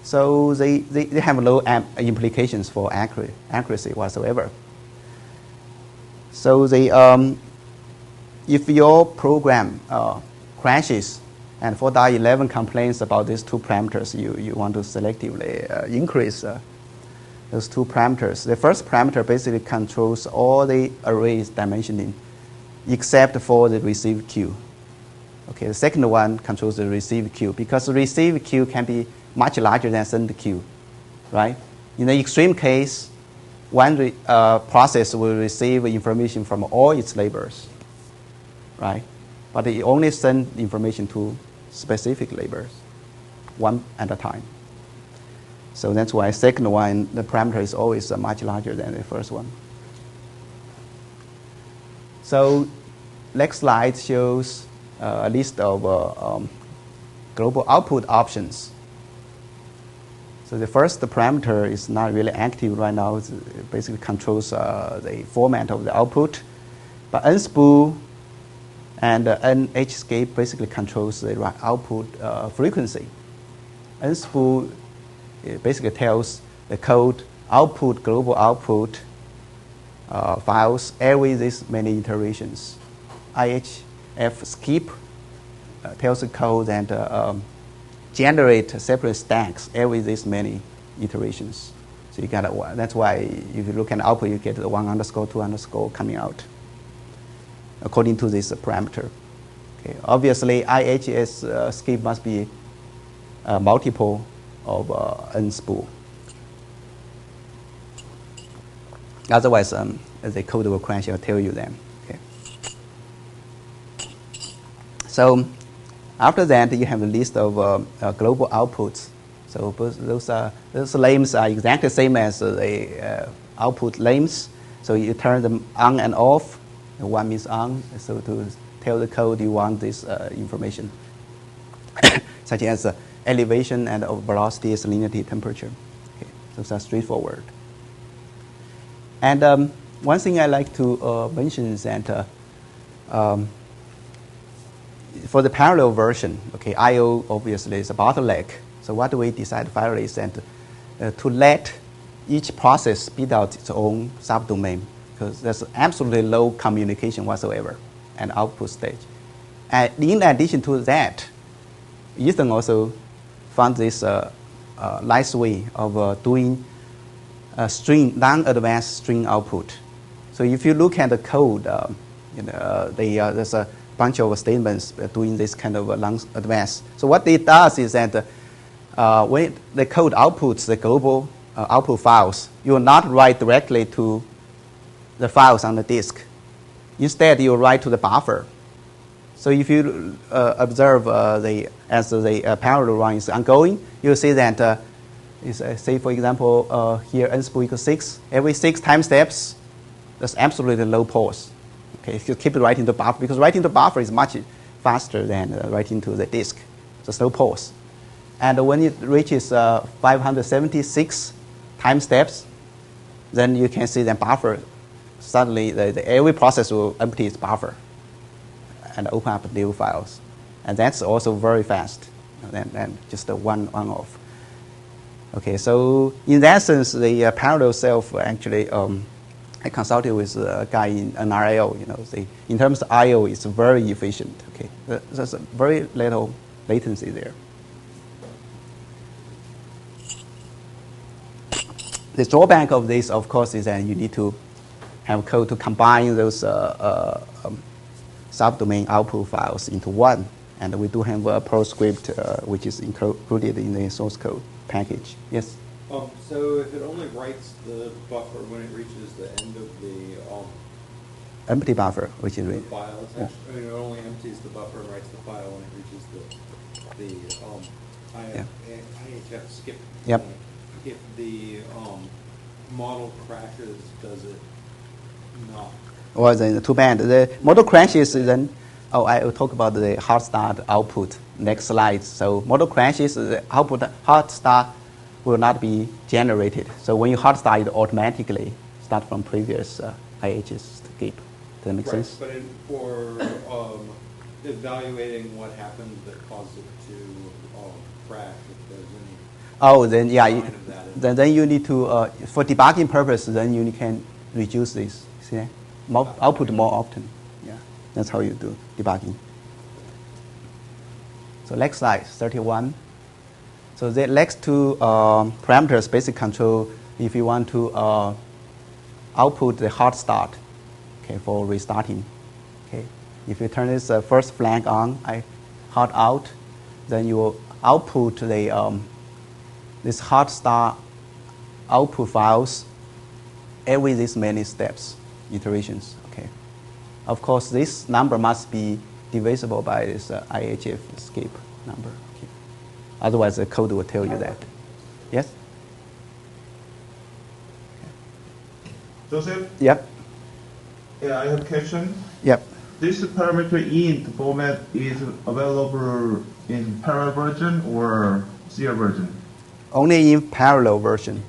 So they have no implications for accuracy whatsoever. So if your program crashes and 4.11 complains about these 2 parameters, you want to selectively increase those two parameters. The first parameter basically controls all the arrays dimensioning except for the receive queue. Okay, the second one controls the receive queue because the receive queue can be much larger than send queue, right? In the extreme case, one process will receive information from all its labels, right? But it only sends information to specific labels, one at a time. So that's why second one, the parameter is always much larger than the first one. So next slide shows a list of global output options. So the first parameter is not really active right now. It basically controls the format of the output. But nspool and nhscape basically controls the output frequency. Nspool basically tells the code output, global output files every this many iterations. IHF skip tells the code and generate separate stacks every this many iterations. So you got that's why if you look at the output, you get the 1 underscore 2 underscore coming out according to this parameter. Okay. Obviously, IHS skip must be a multiple of nspool. Otherwise, the code will crash. I'll tell you then. Okay. So after that, you have a list of global outputs. So those names are exactly the same as the output names. So you turn them on and off. One means on, so to tell the code you want this information, such as elevation and velocity, salinity, temperature. Okay. Those are straightforward. And one thing I like to mention is that for the parallel version, okay, I/O obviously is a bottleneck. So what we decide finally is that to let each process spit out its own subdomain, because there's absolutely no communication whatsoever at output stage. And in addition to that, Ethan also found this nice way of doing string, non-advanced string output. So if you look at the code, there's a bunch of statements doing this kind of non-advanced. So what it does is that when the code outputs the global output files, you will not write directly to the files on the disk. Instead, you write to the buffer. So if you observe as the parallel run is ongoing, you'll see that say for example here nspool equals 6. Every 6 time steps, there's absolutely no pause. Okay, if you keep writing to buffer, because writing to buffer is much faster than writing to the disk. There's no pause. And when it reaches 576 time steps, then you can see that buffer suddenly every process will empty its buffer and open up new files, and that's also very fast than just a one-off. Okay, so in that sense, the parallel self actually, I consulted with a guy in NRL. In terms of I/O, it's very efficient. Okay, there's a very little latency there. The drawback of this, of course, is that you need to have code to combine those subdomain output files into one. And we do have a Perl script which is included in the source code package. Yes? So if it only writes the buffer when it reaches the end of the empty buffer, which is file, it's actually, it only empties the buffer and writes the file when it reaches the IHF skip. Yep. If the model crashes, does it not? Well, then too bad. The model crashes, then I will talk about the hard start output next slide. So model crashes, the output hard start will not be generated. So when you hard start, it automatically start from previous IHS skip. Does that make sense? But for evaluating what happened that caused it to crash, if there's any. Oh, then yeah, then you need to for debugging purpose. Then you can reduce this. See, output more often. Yeah, that's how you do debugging. So next slide, 31. So the next two parameters basically control if you want to output the hard start, okay, for restarting. Okay, if you turn this first flag on, hard out, then you will output the this hard start output files every this many steps, iterations. Okay, of course this number must be divisible by this IHF escape number. Okay. Otherwise the code will tell you that. Yes. Joseph? Yep. Yeah, I have a question. Yep. This parameter int format is available in parallel version or serial version? Only in parallel version.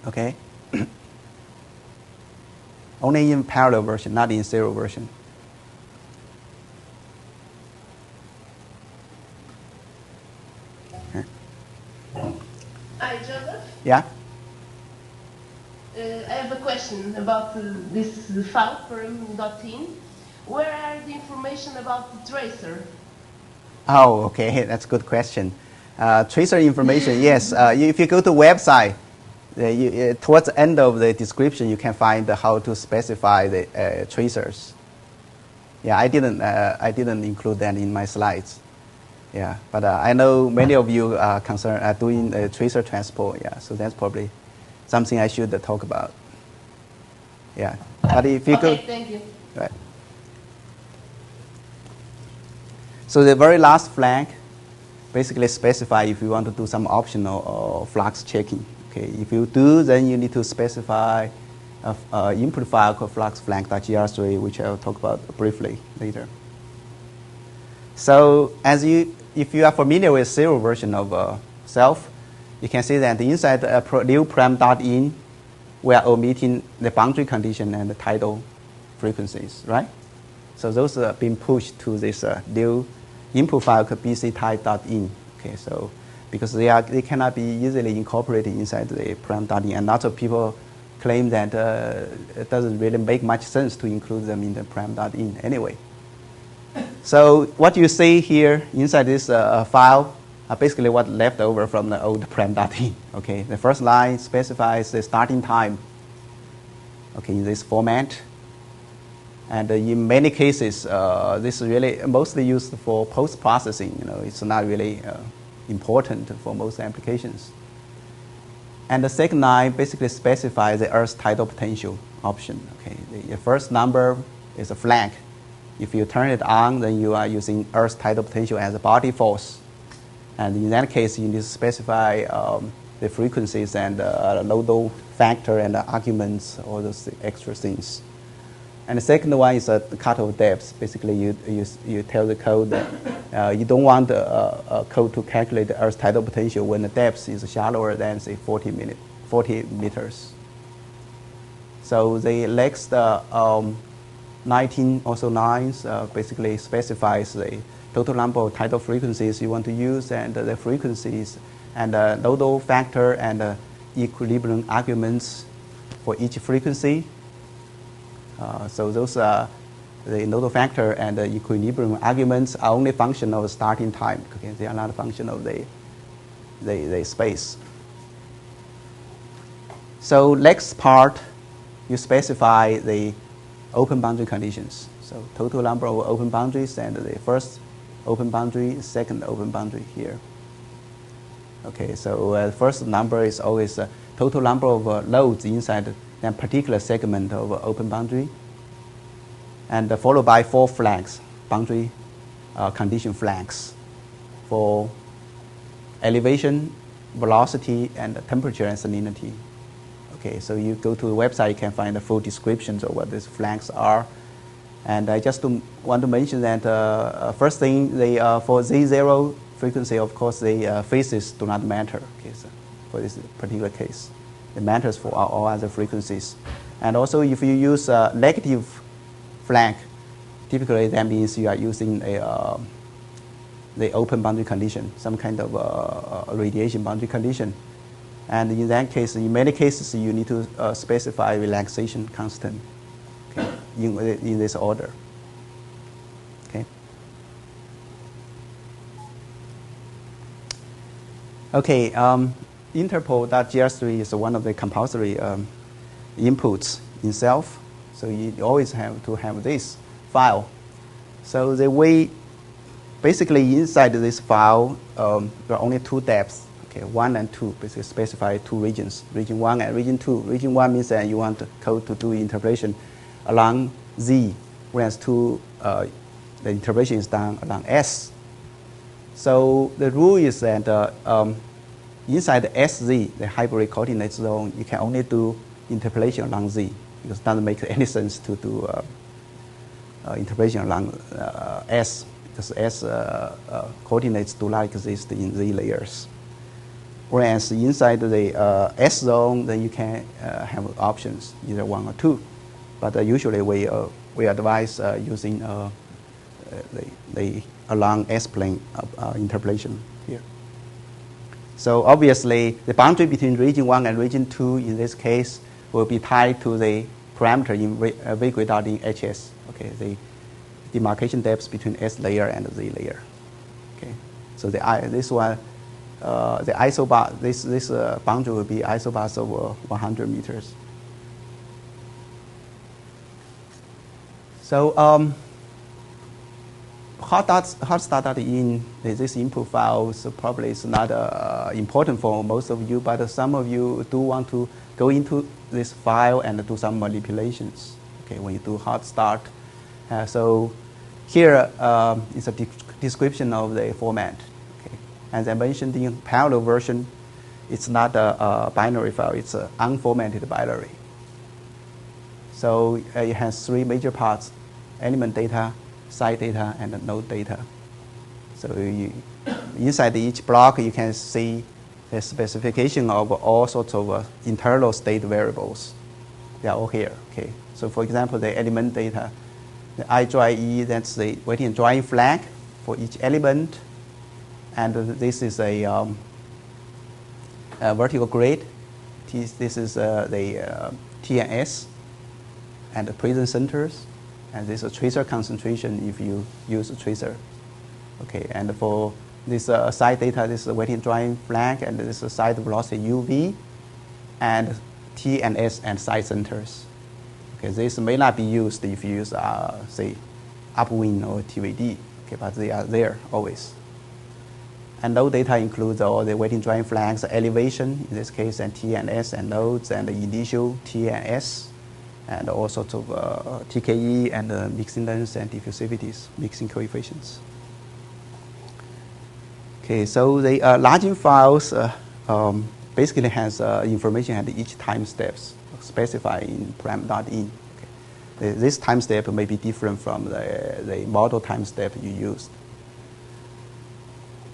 Okay. Only in parallel version, not in serial version. Hi, Joseph. Yeah. I have a question about this file param.in. Where are the information about the tracer? Oh, okay, that's a good question. Tracer information, yes. If you go to website, towards the end of the description, you can find how to specify the tracers. Yeah, I didn't include that in my slides. Yeah, but I know many of you are concerned doing tracer transport. Yeah, so that's probably something I should talk about. Yeah, but if you go, thank you. right. So the very last flag basically specify if you want to do some optional flux checking. Okay, if you do, then you need to specify input file called fluxflag.gr3, which I'll talk about briefly later. So if you are familiar with serial version of self, you can see that inside new param.in, we are omitting the boundary condition and the tidal frequencies, right? So those are being pushed to this new input file called bctype.in. Okay, so because they cannot be easily incorporated inside the param.in, and lots of people claim that it doesn't really make much sense to include them in the param.in anyway. So what you see here inside this file are basically what left over from the old param.in. Okay, the first line specifies the starting time. Okay, in this format. And in many cases, this is really mostly used for post-processing. You know, it's not really important for most applications. And the second line basically specifies the Earth's tidal potential option. Okay, the first number is a flag. If you turn it on, then you are using Earth's tidal potential as a body force. And in that case, you need to specify the frequencies and load factor and arguments, all those extra things. And the second one is a cutoff depth. Basically, you tell the code that you don't want a code to calculate the Earth's tidal potential when the depth is shallower than, say, 40 meters. So the next 19 also lines basically specifies the total number of tidal frequencies you want to use and the frequencies and load factor and equilibrium arguments for each frequency. So those are the nodal factor and the equilibrium arguments are only function of the starting time. Okay, they are not a function of the space. So next part, you specify the open boundary conditions. So total number of open boundaries and the first open boundary, second open boundary here. Okay, so first number is always total number of loads inside that particular segment of open boundary, and followed by 4 flags, boundary condition flags for elevation, velocity, and temperature and salinity. Okay, so you go to the website, you can find the full descriptions of what these flags are. And I just want to mention that first thing, for Z0 frequency, of course, the phases do not matter. Okay, so for this particular case, it matters for all other frequencies. And also, if you use a negative flag, typically that means you are using the open boundary condition, some kind of radiation boundary condition. And in that case, in many cases, you need to specify relaxation constant, okay, in this order. Okay. Okay. interpol.gr3 is one of the compulsory inputs in self. So you always have to have this file. So the way, basically inside this file, there are only two depths, okay, 1 and 2, basically specify two regions, region 1 and region 2. Region 1 means that you want the code to do interpolation along Z, whereas 2, the interpolation is done along S. So the rule is that inside the SZ, the hybrid coordinate zone, you can only do interpolation along Z, because it doesn't make any sense to do interpolation along S, because S coordinates do not exist in Z layers. Whereas inside the S zone, then you can have options, either 1 or 2. But usually we advise using the along S-plane interpolation here. So obviously, the boundary between region 1 and region 2 in this case will be tied to the parameter in V grid dot in HS. Okay, the demarcation depths between S layer and Z layer. Okay, so this one, the isobars, this boundary will be isobars over 100 meters. So hot.start.in, this input file probably is not important for most of you, but some of you do want to go into this file and do some manipulations. Okay, when you do hot start. So here is a description of the format. Okay, as I mentioned in parallel version, it's not a binary file; it's an unformatted binary. So it has 3 major parts: element data, site data, and node data. So inside each block, you can see the specification of all sorts of internal state variables. They are all here. Okay. So for example, the element data, the I dry E, that's the waiting and drying flag for each element. And this is a vertical grid. This is the T and S and the present centers. And this is a tracer concentration if you use a tracer. Okay, and for this site data, this is a waiting drying flag, and this is site velocity UV, and T and S and site centers. Okay, this may not be used if you use, say, upwind or TVD, okay, but they are there always. And node data includes all the waiting drying flags, elevation in this case, and T and S, and nodes, and the initial T and S, and all sorts of TKE and mixing lengths and diffusivities, mixing coefficients. Okay, so the login files basically has information at each time steps specified in param.in. Okay. This time step may be different from the model time step you used.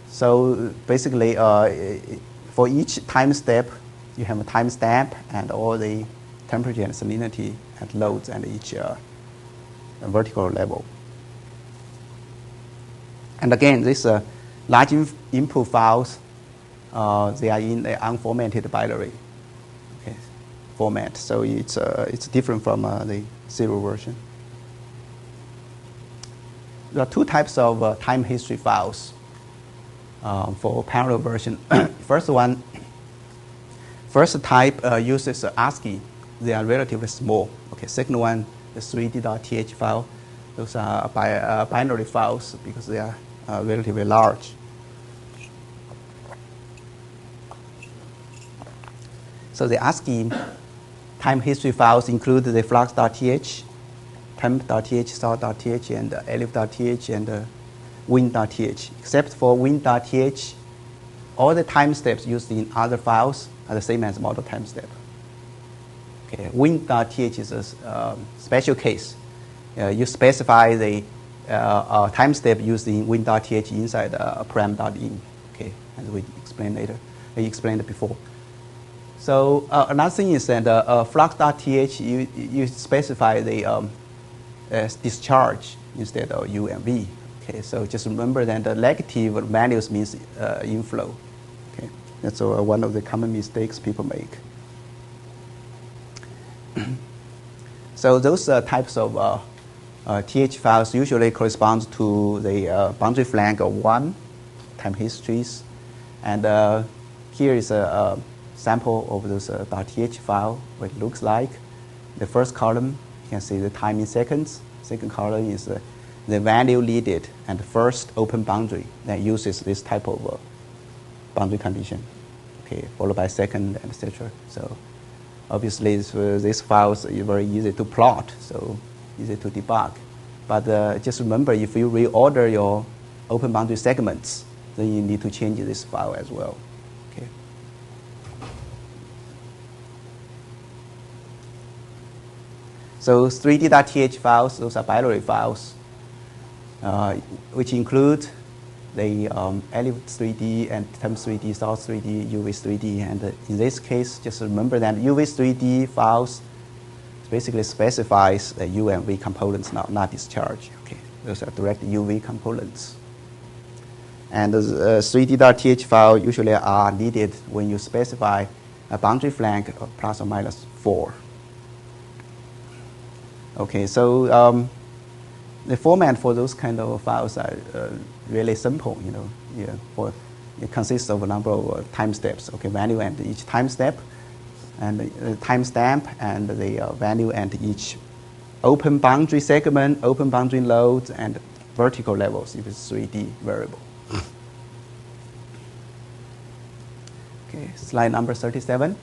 So basically, for each time step, you have a timestamp and all the temperature and salinity and loads at each vertical level. And again, this large input files, they are in the unformatted binary format, so it's different from the 0 version. There are 2 types of time history files for parallel version. First type uses ASCII. They are relatively small. Okay, second one, the 3D.th file. Those are binary files because they are relatively large. So the ASCII time history files include the flux.th, temp.th, salt.th, and elif.th, and wind.th. Except for wind.th, all the time steps used in other files are the same as model time step. Okay, wind.th is a special case. You specify the time step used in wind.th inside param.in. Okay, as we explained later. I explained it before. So another thing is that flux.th, you specify the discharge instead of U and V. Okay, so just remember that the negative values means inflow. Okay, that's one of the common mistakes people make. So those types of TH files usually correspond to the boundary flag of 1, time histories, and here is a sample of this .th file, what it looks like. The first column, you can see the time in seconds. Second column is the value needed and the first open boundary that uses this type of boundary condition. Okay, followed by second, and etc. So obviously, these files are very easy to plot, so easy to debug. But just remember, if you reorder your open boundary segments, then you need to change this file as well. Okay. So 3d.th files, those are binary files, which include the Elif 3D and temp 3D, source 3D, UV 3D. And in this case, just remember that UV 3D files basically specifies the U and V components, not discharge. Okay, those are direct UV components. And the 3D.th file usually are needed when you specify a boundary flank of plus or minus 4. Okay, so the format for those kind of files are really simple. It consists of a number of time steps. Okay, value and each time step, and the timestamp, and the value and each open boundary segment, open boundary loads, and vertical levels if it's 3D variable. Okay, slide number 37.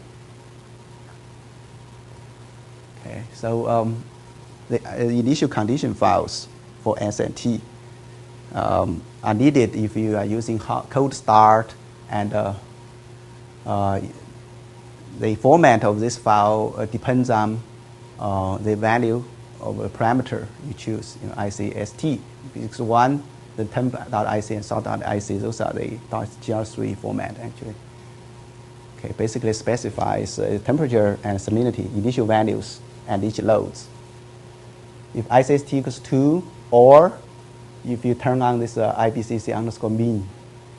Okay, so the initial condition files for S and T are needed if you are using cold start, and the format of this file depends on the value of a parameter you choose, ICST. If it's 1, the temp.ic and sort.ic, those are the .gr3 format actually. Okay, basically specifies temperature and salinity, initial values, and each loads. If ICST equals 2, or if you turn on this IBCC underscore mean,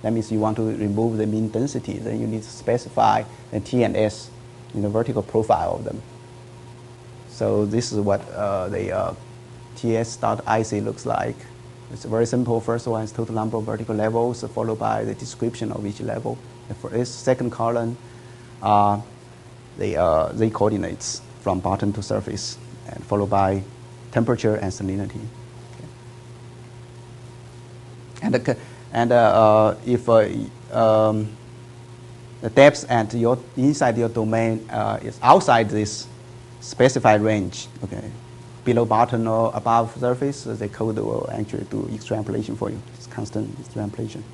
that means you want to remove the mean density, then you need to specify the T and S in the vertical profile of them. So this is what the ts.ic looks like. It's very simple. First one is total number of vertical levels, followed by the description of each level. And for this second column, the coordinates from bottom to surface, and followed by temperature and salinity. Okay. And if the depth and inside your domain is outside this specified range, okay, below bottom or above surface, the code will actually do extrapolation for you. It's constant extrapolation.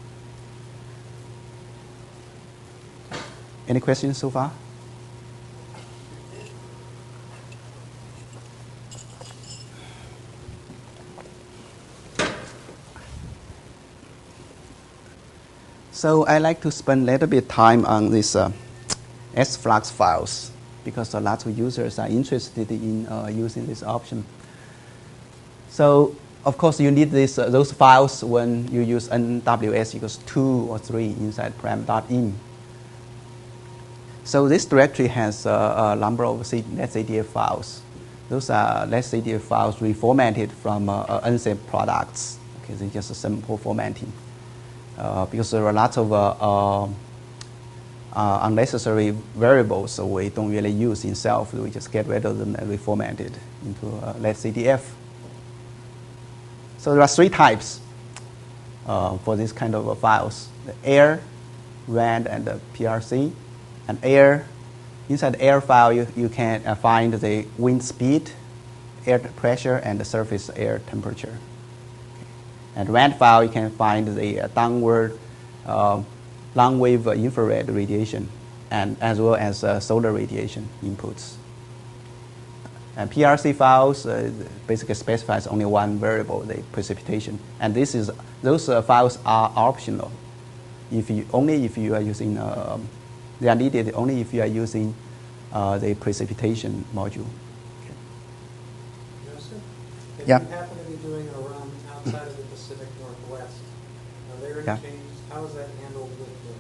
Any questions so far? So I like to spend a little bit time on these SFlux files, because a lot of users are interested in using this option. So of course you need those files when you use NWS equals 2 or 3 inside param.im. So this directory has a number of netcdf files. Those are netcdf files reformatted from unzip products. Okay, they're just a simple formatting. Because there are lots of unnecessary variables, so we don't really use in self. We just get rid of them and reformat it into netcdf. So there are 3 types for this kind of files: the air, RAND, and the PRC. And air, inside the air file, you can find the wind speed, air pressure, and the surface air temperature. And RAND file, you can find the downward long wave infrared radiation, and as well as solar radiation inputs. And PRC files basically specifies only one variable, the precipitation. And those files are optional. If you are using, they are needed only if you are using the precipitation module. Okay. Joseph, if Yeah. you happen to be doing a run outside of the Pacific Northwest, are there any changes? How is that handled with the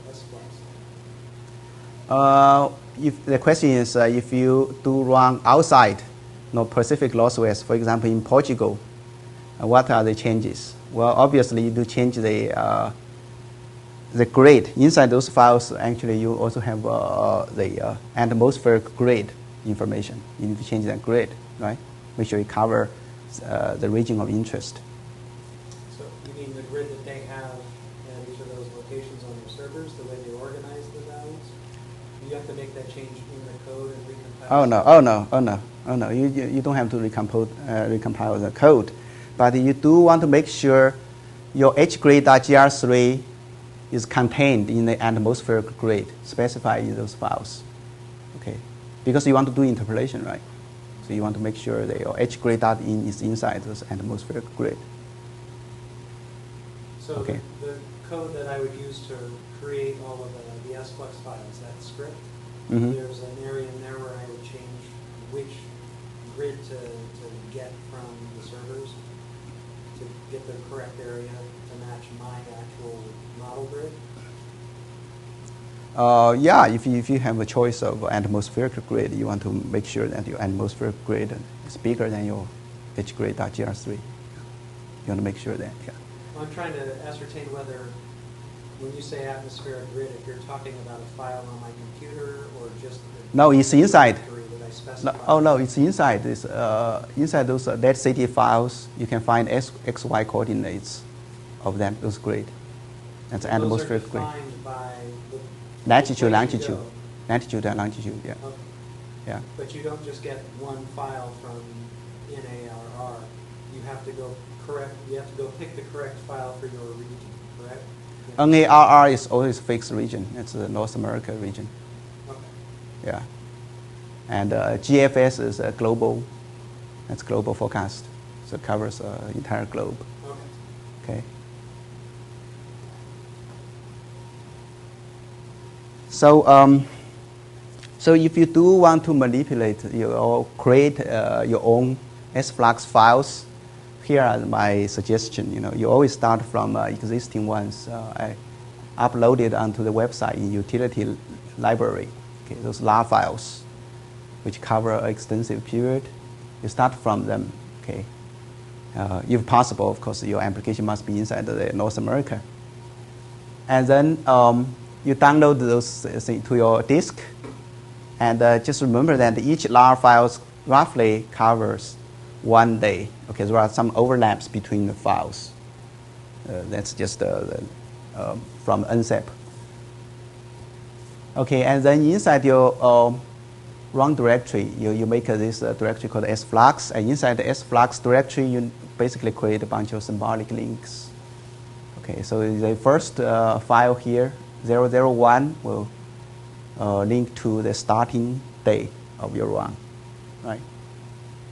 SFlux? If the question is if you do run outside Pacific Northwest, for example, in Portugal, what are the changes? Well, obviously you do change the the grid. Inside those files, actually, you also have the atmospheric grid information. You need to change that grid, right? Make sure you cover the region of interest. So you mean the grid that they have at each of those locations on their servers, the way they organize the values? You have to make that change in the code and recompile? Oh no, oh no, oh no, oh no. You don't have to recompile the code. But you do want to make sure your hgrid.gr3 is contained in the atmospheric grid specified in those files. Okay, because you want to do interpolation, right? So you want to make sure that your hgrid.in is inside this atmospheric grid. So Okay. the code that I would use to create all of the SFlux files, that script, Mhm. there's an area in there where I would change which grid to get from the servers to get the correct area to match my actual model grid. Yeah, if you have a choice of atmospheric grid, you want to make sure that your atmospheric grid is bigger than your hgrid.gr3. You want to make sure that, yeah. I'm trying to ascertain whether, when you say atmospheric grid, if you're talking about a file on my computer or just the No, it's inside. directory that I No, specify. oh no, it's inside. This inside those dead city files, you can find XY coordinates of them, those grid. That's And those are atmospheric grid. defined by the Latitude, place you longitude. go. Latitude and longitude, yeah. Okay. Yeah. But you don't just get one file from NARR. You have to go pick the correct file for your region, correct? Yeah. NARR is always fixed region. It's the North America region. Okay. Yeah. And GFS is a global. That's global forecast. So it covers entire globe. Okay. Okay. So, so if you do want to manipulate or create your own SFlux files, here are my suggestion. You always start from existing ones. I uploaded onto the website in utility library. Okay, those LAR files, which cover an extensive period. You start from them. Okay. If possible, of course, your application must be inside the North America. And then you download those things to your disk. And just remember that each LAR files roughly covers 1 day. Okay, there are some overlaps between the files. That's just from NSEP. Okay, and then inside your run directory, you make this directory called SFlux. And inside the SFlux directory, you basically create a bunch of symbolic links. Okay, so the first file here, 001, will link to the starting day of your run, right?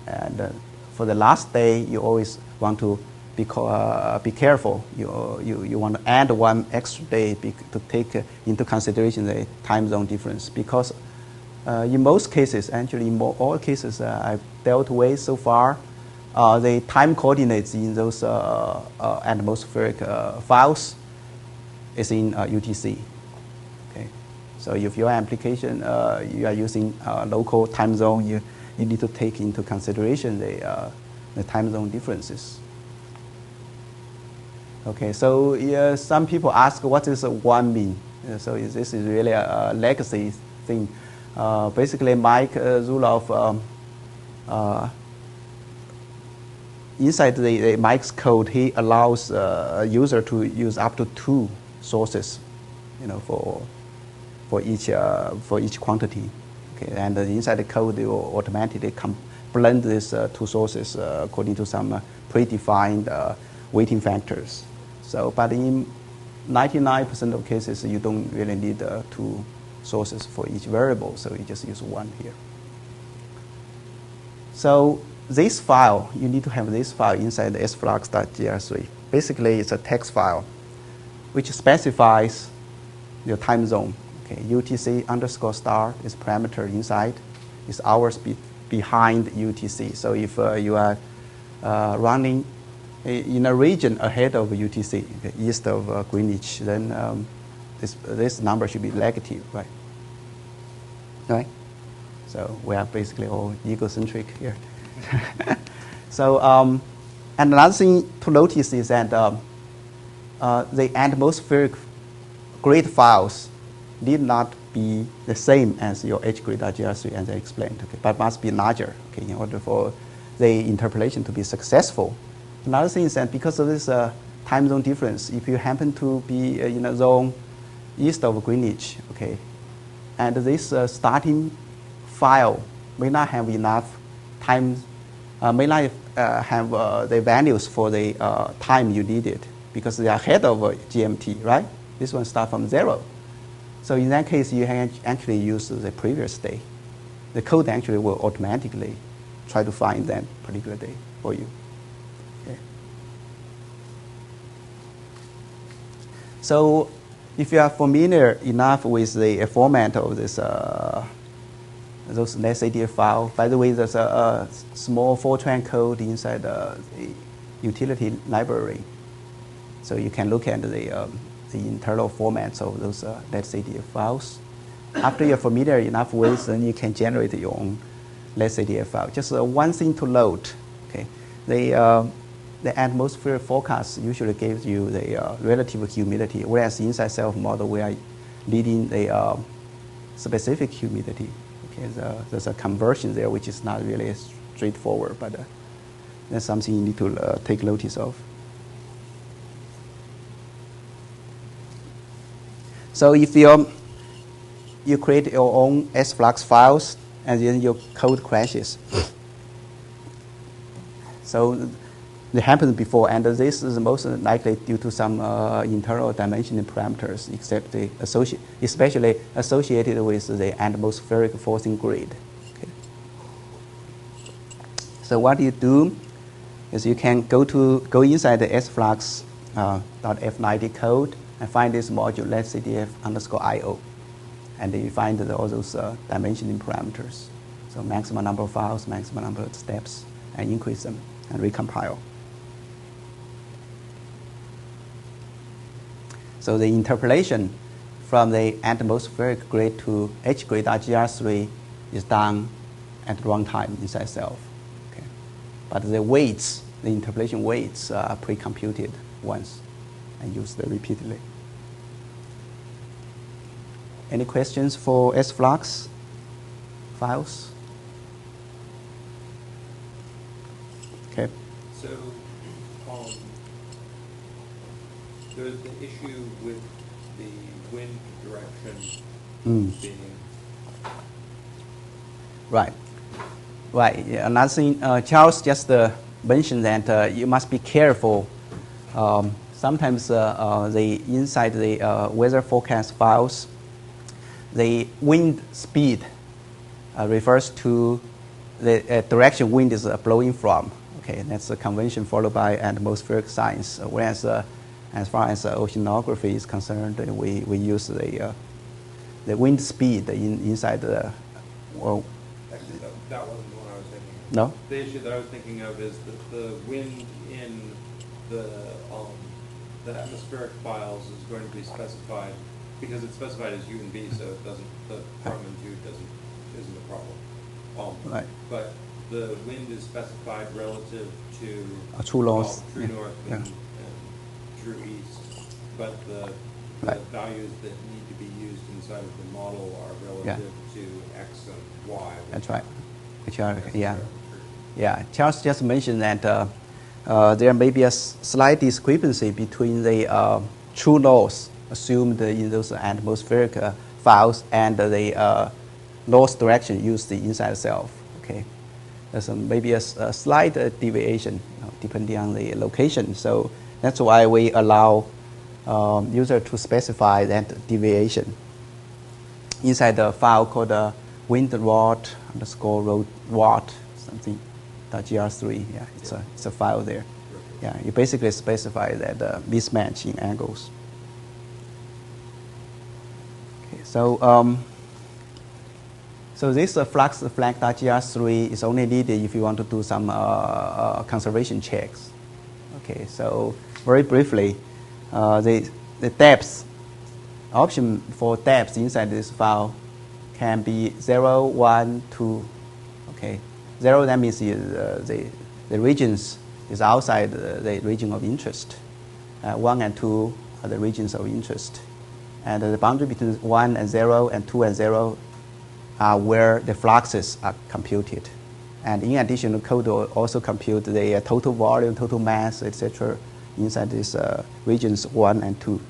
And for the last day, you always want to be careful. You want to add one extra day to take into consideration the time zone difference, because in most cases, actually in all cases I've dealt with so far, the time coordinates in those atmospheric files is in UTC. Okay, so if your application you are using local time zone, you need to take into consideration the time zone differences. Okay, so some people ask, what does 1 mean? So this is really a legacy thing. Basically, Mike Zuloff, inside the Mike's code, he allows a user to use up to 2 sources, for each quantity. Okay, and inside the code, they will automatically blend these 2 sources according to some predefined weighting factors. So, but in 99% of cases, you don't really need 2 sources for each variable, so you just use 1 here. So this file, you need to have this file inside the sflux.gr3. Basically, it's a text file which specifies your time zone. Okay, UTC _ star is parameter inside, is hours behind UTC. So if you are running in a region ahead of UTC, okay, east of Greenwich, then this number should be negative, right? Right? So we are basically all egocentric here. So, and another thing to notice is that the atmospheric grade files need not be the same as your hgrade.gr3 as I explained, okay, but must be larger, okay, in order for the interpolation to be successful. Another thing is that because of this time zone difference, if you happen to be in a zone east of Greenwich, okay, and this starting file may not have enough time, may not have the values for the time you needed because they are ahead of GMT, right? This one starts from 0. So in that case, you actually use the previous day. The code actually will automatically try to find that particular day for you. Okay. So if you are familiar enough with the format of this, those NetCDF file, by the way, there's a small Fortran code inside the utility library. So you can look at the internal formats of those NetCDF files. After you're familiar enough with, then you can generate your own NetCDF file. Just one thing to note, okay? The atmosphere forecast usually gives you the relative humidity, whereas inside self model we are needing the specific humidity. Okay, there's a conversion there which is not really straightforward, but that's something you need to take notice of. So if you create your own sflux files and then your code crashes. So it happened before, and this is most likely due to some internal dimensioning parameters, except especially associated with the atmospheric forcing grid. Okay. So what you do is you can go inside the sflux .f90 code and find this module netcdf_io, and then you find all those dimensioning parameters. So maximum number of files, maximum number of steps, and increase them and recompile. So the interpolation from the atmospheric grid to hgrade.gr3 is done at runtime inside self. Okay. But the weights, the interpolation weights are pre-computed once and used repeatedly. Any questions for sflux files? Okay. So there's the issue with the wind direction being... Right. Right. Yeah, another thing, Charles just mentioned that you must be careful. Sometimes inside the weather forecast files, the wind speed refers to the direction wind is blowing from. Okay, that's a convention followed by atmospheric science. Whereas as far as oceanography is concerned, we use the wind speed inside the well. Actually, that wasn't the one I was thinking of. No? The issue that I was thinking of is that the wind in the atmospheric files is going to be specified because it's specified as U and B, so it doesn't, the from and to isn't a problem. Right. But the wind is specified relative to true north, true north and true east, but the values that need to be used inside of the model are relative to X and Y. That's right. Which are, yeah. Charles just mentioned that there may be a slight discrepancy between the true north assumed in those atmospheric files and the north direction used inside self. Okay, there's maybe a slight deviation depending on the location. So that's why we allow user to specify that deviation inside the file called windrad_road something .gr3. Yeah, it's a file there. Yeah, you basically specify that mismatch in angles. Okay, so so this flux flag.gr3 is only needed if you want to do some conservation checks. Okay, so very briefly, the depth option for depth inside this file can be 0, 1, 2. Okay, 0 that means the regions is outside the region of interest. 1 and 2 are the regions of interest. And the boundary between 1 and 0 and 2 and 0 are where the fluxes are computed. And in addition, the code will also compute the total volume, total mass, etc. inside these regions 1 and 2.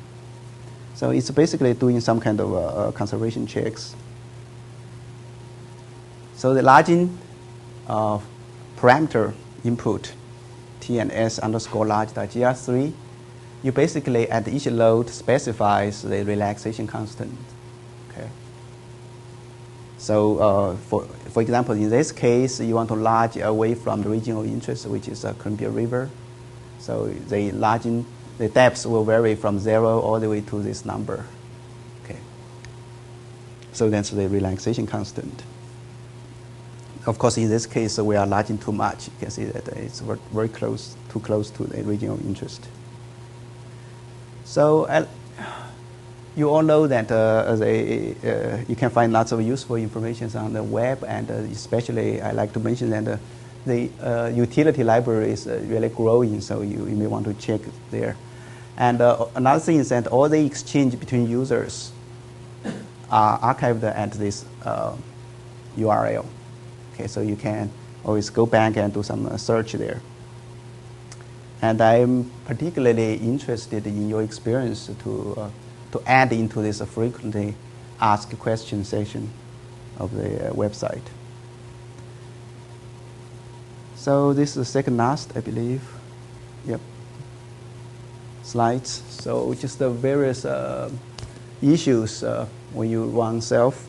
So it's basically doing some kind of conservation checks. So the lodging parameter input, TNS underscore large.gr3, you basically at each load specifies the relaxation constant. Okay. So for example, in this case, you want to large away from the region of interest, which is Columbia River. So the depths will vary from 0 all the way to this number. Okay. So that's the relaxation constant. Of course, in this case, we are larging too much. You can see that it's very close, too close to the region of interest. So you all know that you can find lots of useful information on the web, and especially I like to mention that the utility library is really growing, so you may want to check there. And another thing is that all the exchange between users are archived at this URL. Okay, so you can always go back and do some search there. And I'm particularly interested in your experience to add into this frequently asked question section of the website. So this is the second last, I believe. Yep. Slides. So just the various issues when you run self.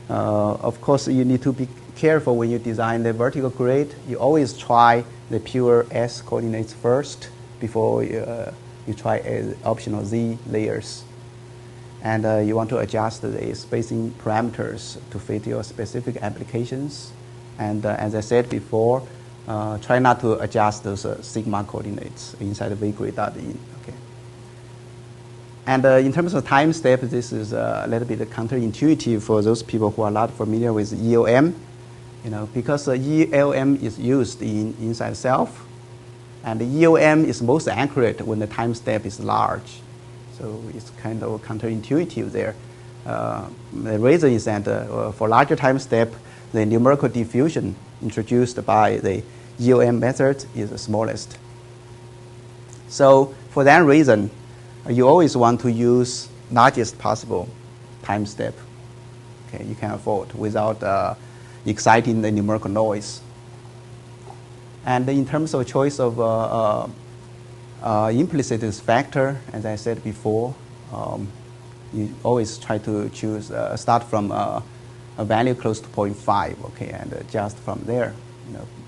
Of course, you need to be careful when you design the vertical grid. You always try the pure S coordinates first before you try optional Z layers. And you want to adjust the spacing parameters to fit your specific applications. And as I said before, try not to adjust those sigma coordinates inside the vgrid.in. Okay. And in terms of time step, this is a little bit counterintuitive for those people who are not familiar with EOM. Because ELM is used inside self, and the EOM is most accurate when the time step is large. So it's kind of counterintuitive there. The reason is that for larger time step, the numerical diffusion introduced by the EOM method is the smallest. So for that reason, you always want to use largest possible time step. Okay, you can afford without exciting the numerical noise. And in terms of choice of implicit factor, as I said before, you always try to choose start from a value close to 0.5, okay, and adjust from there,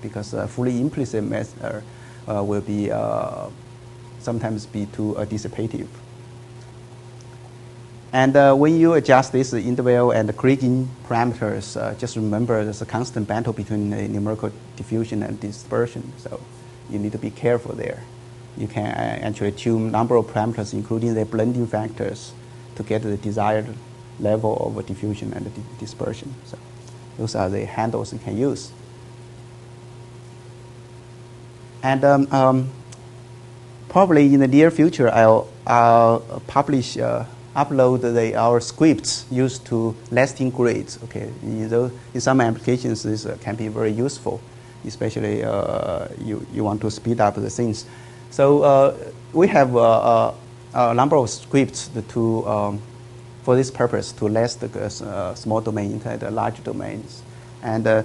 because fully implicit method will be sometimes be too dissipative. And when you adjust this interval and the Kriging parameters, just remember there's a constant battle between the numerical diffusion and dispersion. So you need to be careful there. You can actually tune number of parameters, including the blending factors, to get the desired level of diffusion and dispersion. So those are the handles you can use. And probably in the near future, I'll upload our scripts used to nesting grids. Okay, in some applications, this can be very useful, especially you want to speed up the things. So we have a number of scripts for this purpose to nest the small domain inside the large domains, and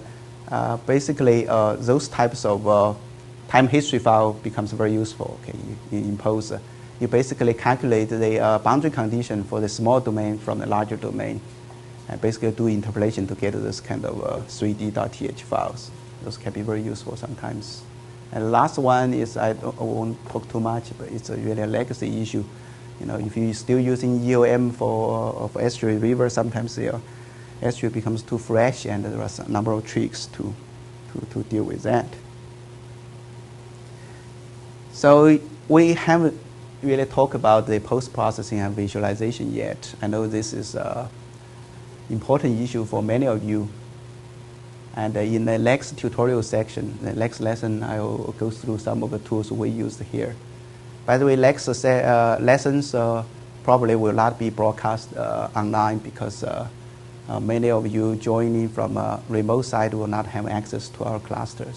basically those types of time history file becomes very useful. Okay, you impose. You basically calculate the boundary condition for the small domain from the larger domain, and basically do interpolation to get this kind of 3D.th files. Those can be very useful sometimes. And the last one is, I won't talk too much, but it's really a legacy issue. If you're still using EOM for estuary river, sometimes the estuary becomes too fresh, and there are a number of tricks to deal with that. So we haven't really talk about the post-processing and visualization yet. I know this is an important issue for many of you. And in the next tutorial section, the next lesson, I will go through some of the tools we used here. By the way, next lessons probably will not be broadcast online because many of you joining from a remote side will not have access to our cluster.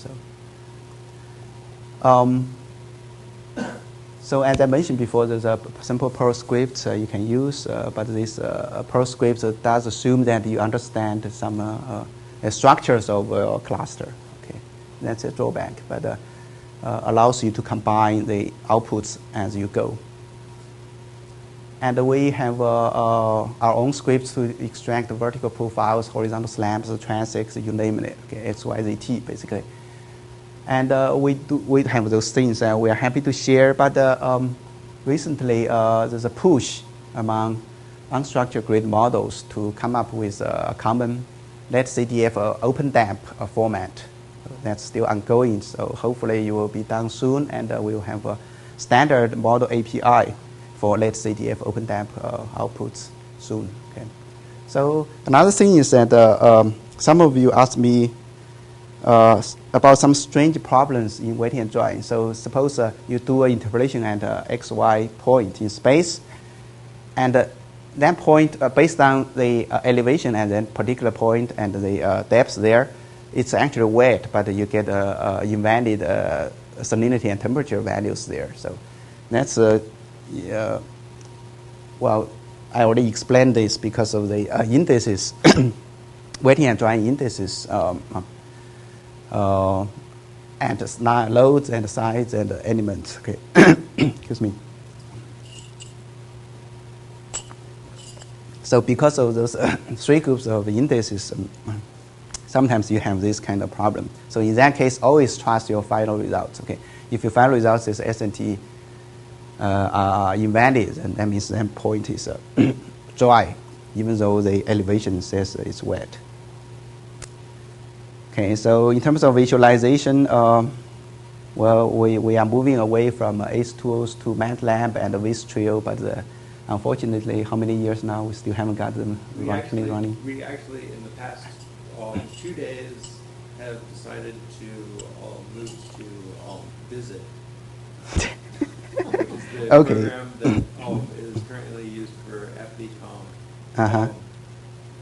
So as I mentioned before, there's a simple Perl script you can use, but this Perl script does assume that you understand some structures of your cluster. Okay, that's a drawback, but allows you to combine the outputs as you go. And we have our own scripts to extract the vertical profiles, horizontal slabs, transects, you name it, okay, X, Y, Z, T, basically. And we have those things that we are happy to share, but recently there's a push among unstructured grid models to come up with a common LetCDF OpenDAP format. That's still ongoing, so hopefully it will be done soon, and we'll have a standard model API for LetCDF OpenDAP outputs soon. Okay. So another thing is that some of you asked me about some strange problems in wetting and drying. So suppose you do an interpolation at XY point in space, and that point, based on the elevation at that particular point and the depth there, it's actually wet, but you get invalid salinity and temperature values there. So that's well, I already explained this because of the indices, wetting and drying indices, and loads and size and elements. Okay, excuse me. So because of those three groups of indices, sometimes you have this kind of problem. So in that case, always trust your final results. Okay, if your final results is S&T are invalid, and that means that point is dry, even though the elevation says it's wet. Okay, so in terms of visualization, well, we are moving away from ACE tools to MATLAB and Vistrio, but unfortunately, how many years now we still haven't got them running? We actually, in the past 2 days, have decided to move to Visit, which is the Okay. program that is currently used for FDCOM. Uh-huh.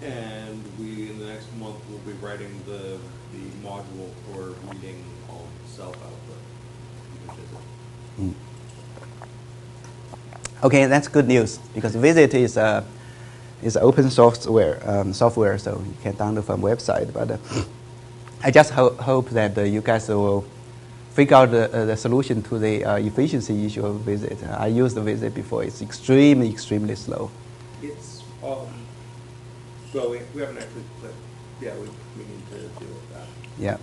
And we, in the next month, will be writing the module for reading self-output. Okay, that's good news because Visit is open software, so you can download from website. But I just hope that you guys will figure out the solution to the efficiency issue of Visit. I used the Visit before; it's extremely slow. It's well, we haven't actually clicked. Yeah, we need to deal with that. Yeah.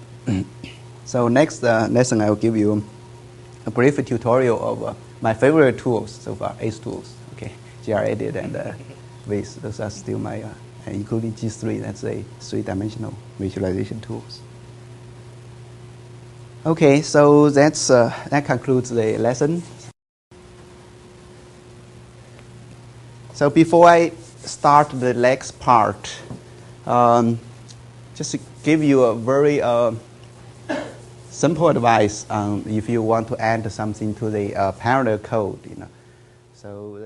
So next lesson, I will give you a brief tutorial of my favorite tools so far, ACE tools. Okay, GREdit and Viz. Those are still my, including G3. That's a 3-dimensional visualization tools. Okay, so that concludes the lesson. So before I start the next part, just to give you a very simple advice if you want to add something to the parallel code, So